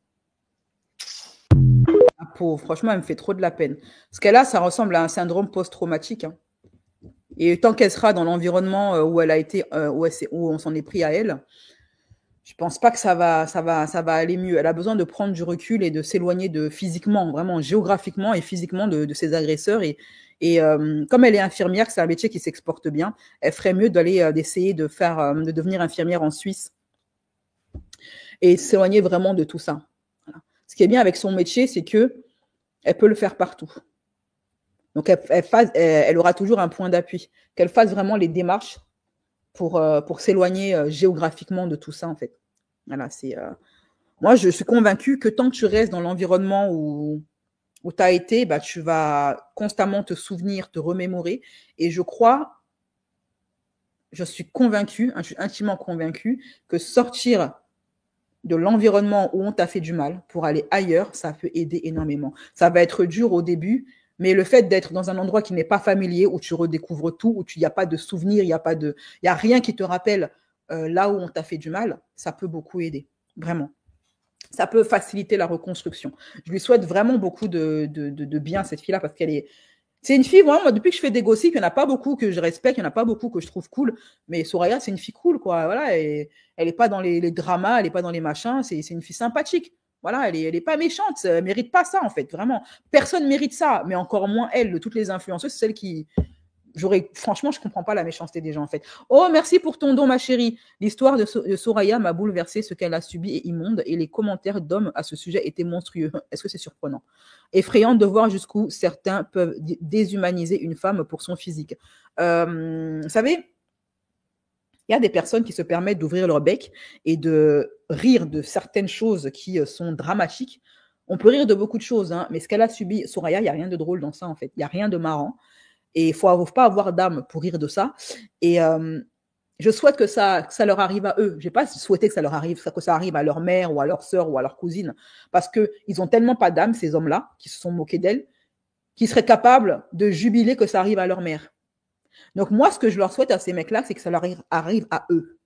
La pauvre, franchement, elle me fait trop de la peine. Ce qu'elle a, ça ressemble à un syndrome post-traumatique. Hein. Et tant qu'elle sera dans l'environnement où elle a été, où on s'en est pris à elle, je pense pas que ça va aller mieux. Elle a besoin de prendre du recul et de s'éloigner physiquement, vraiment géographiquement et physiquement de ses agresseurs. Et comme elle est infirmière, c'est un métier qui s'exporte bien, elle ferait mieux d'essayer de devenir infirmière en Suisse et s'éloigner vraiment de tout ça. Voilà. Ce qui est bien avec son métier, c'est que elle peut le faire partout. Donc, elle aura toujours un point d'appui. Qu'elle fasse vraiment les démarches pour s'éloigner géographiquement de tout ça, en fait. Voilà, moi, je suis convaincue que tant que tu restes dans l'environnement où tu as été, tu vas constamment te souvenir, te remémorer. Et je suis convaincue, je suis intimement convaincue que sortir de l'environnement où on t'a fait du mal pour aller ailleurs, ça peut aider énormément. Ça va être dur au début, mais le fait d'être dans un endroit qui n'est pas familier, où tu redécouvres tout, où il n'y a pas de souvenirs, il n'y a rien qui te rappelle là où on t'a fait du mal, ça peut beaucoup aider, vraiment. Ça peut faciliter la reconstruction. Je lui souhaite vraiment beaucoup de bien, cette fille-là, parce c'est une fille, vraiment, depuis que je fais des gossips, il n'y en a pas beaucoup que je respecte, il n'y en a pas beaucoup que je trouve cool, mais Soraya, c'est une fille cool, quoi. Voilà, elle n'est pas dans les dramas, elle n'est pas dans les machins, c'est une fille sympathique. Voilà, elle est pas méchante, elle ne mérite pas ça, en fait, vraiment. Personne ne mérite ça, mais encore moins elle, de toutes les influenceuses, c'est celle qui... Franchement, je ne comprends pas la méchanceté des gens, en fait. Oh, merci pour ton don, ma chérie. L'histoire de Soraya m'a bouleversée. Ce qu'elle a subi est immonde et les commentaires d'hommes à ce sujet étaient monstrueux. Est-ce que c'est surprenant? Effrayant de voir jusqu'où certains peuvent déshumaniser une femme pour son physique. Vous savez, il y a des personnes qui se permettent d'ouvrir leur bec et de rire de certaines choses qui sont dramatiques. On peut rire de beaucoup de choses, hein, mais ce qu'elle a subi, Soraya, il n'y a rien de drôle dans ça, en fait. Il n'y a rien de marrant. Et il ne faut pas avoir d'âme pour rire de ça. Et je souhaite que ça leur arrive à eux. Je n'ai pas souhaité que ça leur arrive, que ça arrive à leur mère ou à leur sœur ou à leur cousine. Parce qu'ils n'ont tellement pas d'âme, ces hommes-là, qui se sont moqués d'elles, qu'ils seraient capables de jubiler que ça arrive à leur mère. Donc moi, ce que je leur souhaite à ces mecs-là, c'est que ça leur arrive à eux.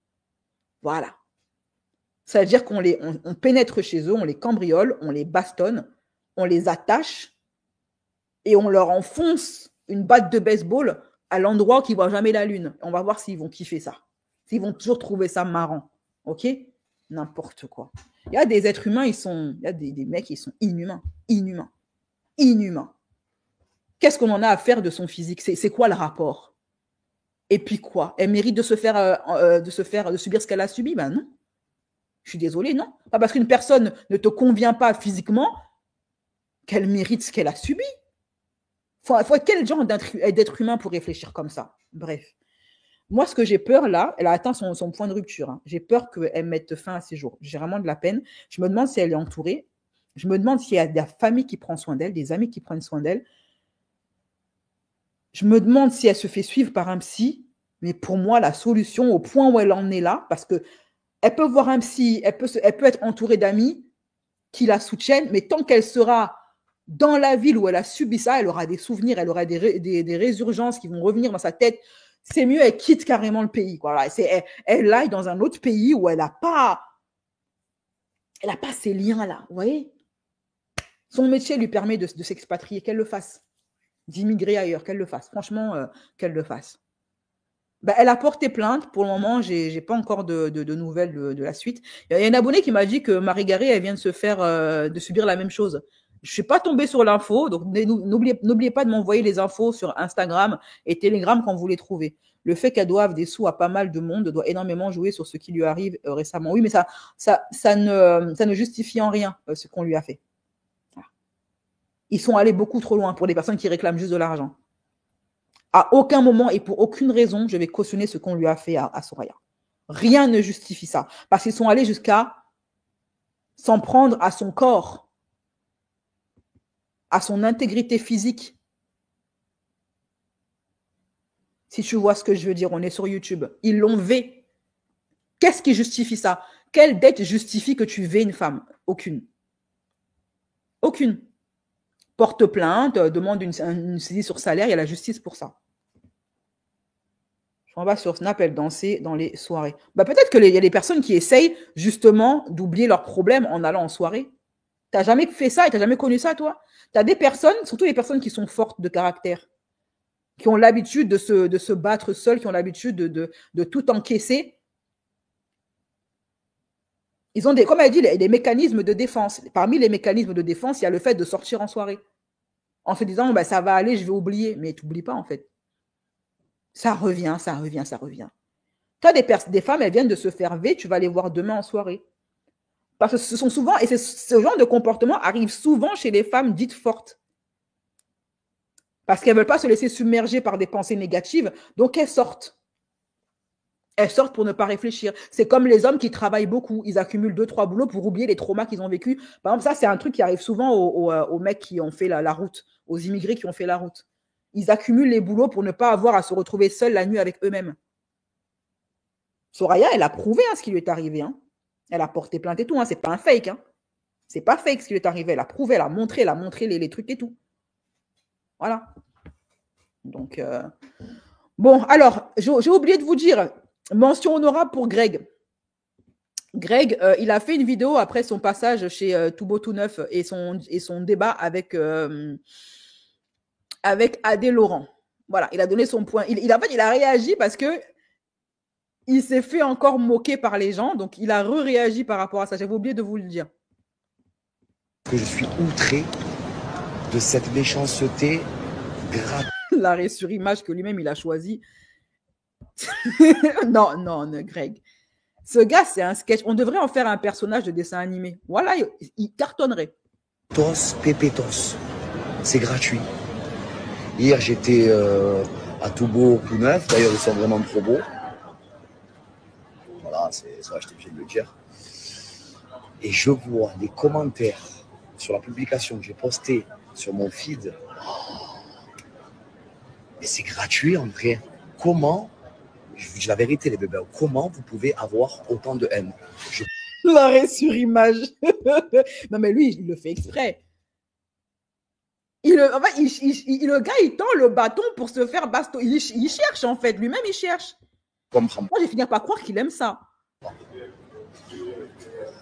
Voilà. Ça veut dire qu'on on pénètre chez eux, on les cambriole, on les bastonne, on les attache et on leur enfonce une batte de baseball à l'endroit qui ne voit jamais la lune. On va voir s'ils vont kiffer ça. S'ils vont toujours trouver ça marrant. OK? N'importe quoi. Il y a des êtres humains, il y a des mecs qui sont inhumains. Inhumains. Qu'est-ce qu'on en a à faire de son physique? C'est quoi le rapport? Et puis quoi? Elle mérite de subir ce qu'elle a subi? Ben non. Je suis désolée, non. Pas parce qu'une personne ne te convient pas physiquement qu'elle mérite ce qu'elle a subi. Faut être quel genre d'être humain pour réfléchir comme ça? Bref. Moi, ce que j'ai peur là, elle a atteint son point de rupture. Hein. J'ai peur qu'elle mette fin à ses jours. J'ai vraiment de la peine. Je me demande si elle est entourée. Je me demande s'il y a des familles qui prennent soin d'elle, des amis qui prennent soin d'elle. Je me demande si elle se fait suivre par un psy. Mais pour moi, la solution, au point où elle en est là, parce que elle peut voir un psy, elle peut être entourée d'amis qui la soutiennent, mais tant qu'elle sera dans la ville où elle a subi ça, elle aura des souvenirs, elle aura des résurgences qui vont revenir dans sa tête. C'est mieux, elle quitte carrément le pays. Voilà. Elle aille dans un autre pays où elle n'a pas ces liens-là. Vous voyez? Son métier lui permet de s'expatrier, qu'elle le fasse. D'immigrer ailleurs, qu'elle le fasse. Franchement, qu'elle le fasse. Ben, elle a porté plainte. Pour le moment, je n'ai pas encore de nouvelles de la suite. Il y a un abonné qui m'a dit que Marie Garé, elle vient de subir la même chose. Je ne suis pas tombée sur l'info, donc n'oubliez pas de m'envoyer les infos sur Instagram et Telegram quand vous les trouvez. Le fait qu'elle doive des sous à pas mal de monde doit énormément jouer sur ce qui lui arrive récemment. Oui, mais ça ne justifie en rien ce qu'on lui a fait. Voilà. Ils sont allés beaucoup trop loin pour des personnes qui réclament juste de l'argent. À aucun moment et pour aucune raison, je vais cautionner ce qu'on lui a fait à Soraya. Rien ne justifie ça. Parce qu'ils sont allés jusqu'à s'en prendre à son corps, à son intégrité physique. Si tu vois ce que je veux dire, on est sur YouTube. Ils l'ont V. Qu'est-ce qui justifie ça? Quelle dette justifie que tu V une femme? Aucune. Aucune. Porte plainte, demande une saisie sur salaire, il y a la justice pour ça. Je m'en vais sur Snap, elle dansait dans les soirées. Bah, peut-être qu'il y a des personnes qui essayent justement d'oublier leurs problèmes en allant en soirée. Tu n'as jamais fait ça et tu n'as jamais connu ça, toi? Tu as des personnes, surtout les personnes qui sont fortes de caractère, qui ont l'habitude de se battre seules, qui ont l'habitude de tout encaisser. Ils ont comme elle dit, des mécanismes de défense. Parmi les mécanismes de défense, il y a le fait de sortir en soirée. En se disant, bah, ça va aller, je vais oublier. Mais tu n'oublies pas, en fait. Ça revient, ça revient, ça revient. Tu as des femmes, elles viennent de se faire V, tu vas les voir demain en soirée. Parce que ce sont souvent, et ce genre de comportement arrive souvent chez les femmes dites fortes. Parce qu'elles ne veulent pas se laisser submerger par des pensées négatives, donc elles sortent. Elles sortent pour ne pas réfléchir. C'est comme les hommes qui travaillent beaucoup. Ils accumulent 2-3 boulots pour oublier les traumas qu'ils ont vécus. Par exemple, ça, c'est un truc qui arrive souvent aux mecs qui ont fait la route, aux immigrés qui ont fait la route. Ils accumulent les boulots pour ne pas avoir à se retrouver seuls la nuit avec eux-mêmes. Soraya, elle a prouvé ce qui lui est arrivé. Hein. Elle a porté plainte et tout. Hein. C'est pas un fake. Hein. C'est pas fake ce qui lui est arrivé. Elle a prouvé, elle a montré les trucs et tout. Voilà. Donc, bon, alors, j'ai oublié de vous dire, mention honorable pour Greg. Greg, il a fait une vidéo après son passage chez Tout Beau Tout Neuf et son débat avec Adé Laurent. Voilà, il a donné son point. Il a réagi parce que il s'est fait encore moquer par les gens, donc il a réagi par rapport à ça. J'avais oublié de vous le dire. Que je suis outré de cette méchanceté gratuite. L'arrêt sur image que lui-même il a choisi. non, Greg. Ce gars, c'est un sketch. On devrait en faire un personnage de dessin animé. Voilà, il cartonnerait. Tos, pépétos. C'est gratuit. Hier, j'étais à Tout Beau, Tout Neuf. D'ailleurs, ils sont vraiment trop beaux. Voilà, c'est vrai, j'étais obligé de le dire. Et je vois les commentaires sur la publication que j'ai postée sur mon feed. Mais c'est gratuit en vrai. Comment, je vous dis la vérité les bébés, comment vous pouvez avoir autant de haine? L'arrêt sur image. Non, mais lui, il le fait exprès. En fait, le gars, il tend le bâton pour se faire baston. Il cherche, en fait. Lui-même, il cherche. Moi, je vais finir par croire qu'il aime ça.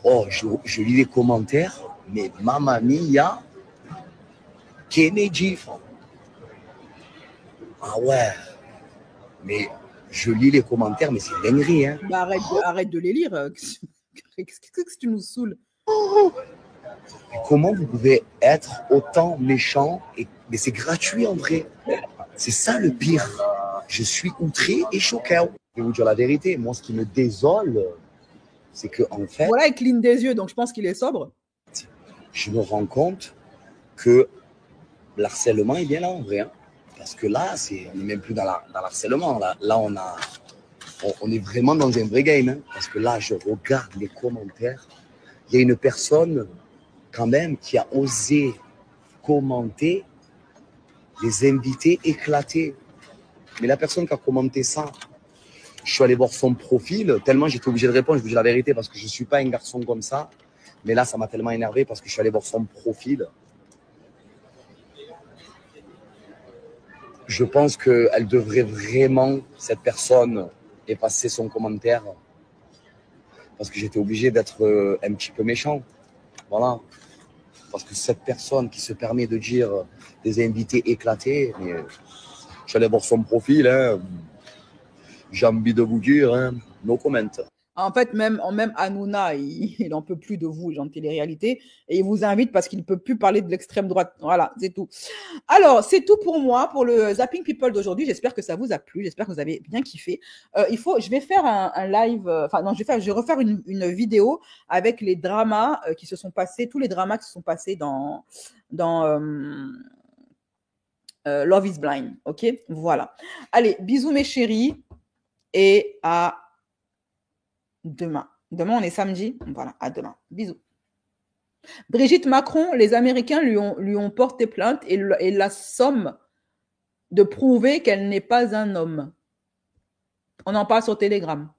Oh, je lis les commentaires, mais mamma mia, Kennedy. Ah ouais. Mais je lis les commentaires, mais c'est une dinguerie. Hein. Bah, arrête de les lire. Qu'est-ce que tu nous saoules? Mais comment vous pouvez être autant méchant mais c'est gratuit en vrai. C'est ça le pire. Je suis outré et choqué. Je vais vous dire la vérité. Moi, ce qui me désole, c'est que en fait. Voilà, il cligne des yeux, donc je pense qu'il est sobre. Je me rends compte que l'harcèlement est bien là en vrai. Hein. Parce que là, on n'est même plus dans l'harcèlement. Là, on est vraiment dans un vrai game. Hein. Parce que là, je regarde les commentaires. Il y a une personne quand même qui a osé commenter les invités éclatés. Mais la personne qui a commenté ça, je suis allé voir son profil, tellement j'étais obligé de répondre, je vous dis la vérité, parce que je ne suis pas un garçon comme ça. Mais là, ça m'a tellement énervé parce que je suis allé voir son profil. Je pense qu'elle devrait vraiment, cette personne, effacer son commentaire. Parce que j'étais obligé d'être un petit peu méchant. Voilà. Parce que cette personne qui se permet de dire des invités éclatés, mais je suis allé voir son profil, hein, j'ai envie de vous dire, hein, no comment. En fait, même Hanouna, il n'en peut plus de vous, gens de télé-réalité, et il vous invite parce qu'il ne peut plus parler de l'extrême droite. Voilà, c'est tout. Alors, c'est tout pour moi, pour le Zapping People d'aujourd'hui. J'espère que ça vous a plu, j'espère que vous avez bien kiffé. Je vais faire un live, je vais refaire une vidéo avec les dramas qui se sont passés, tous les dramas qui se sont passés dans Love is Blind, ok? Voilà. Allez, bisous mes chéris, et à demain. Demain, on est samedi. Voilà, à demain. Bisous. Brigitte Macron, les Américains lui ont porté plainte et la somme de prouver qu'elle n'est pas un homme. On en parle sur Telegram.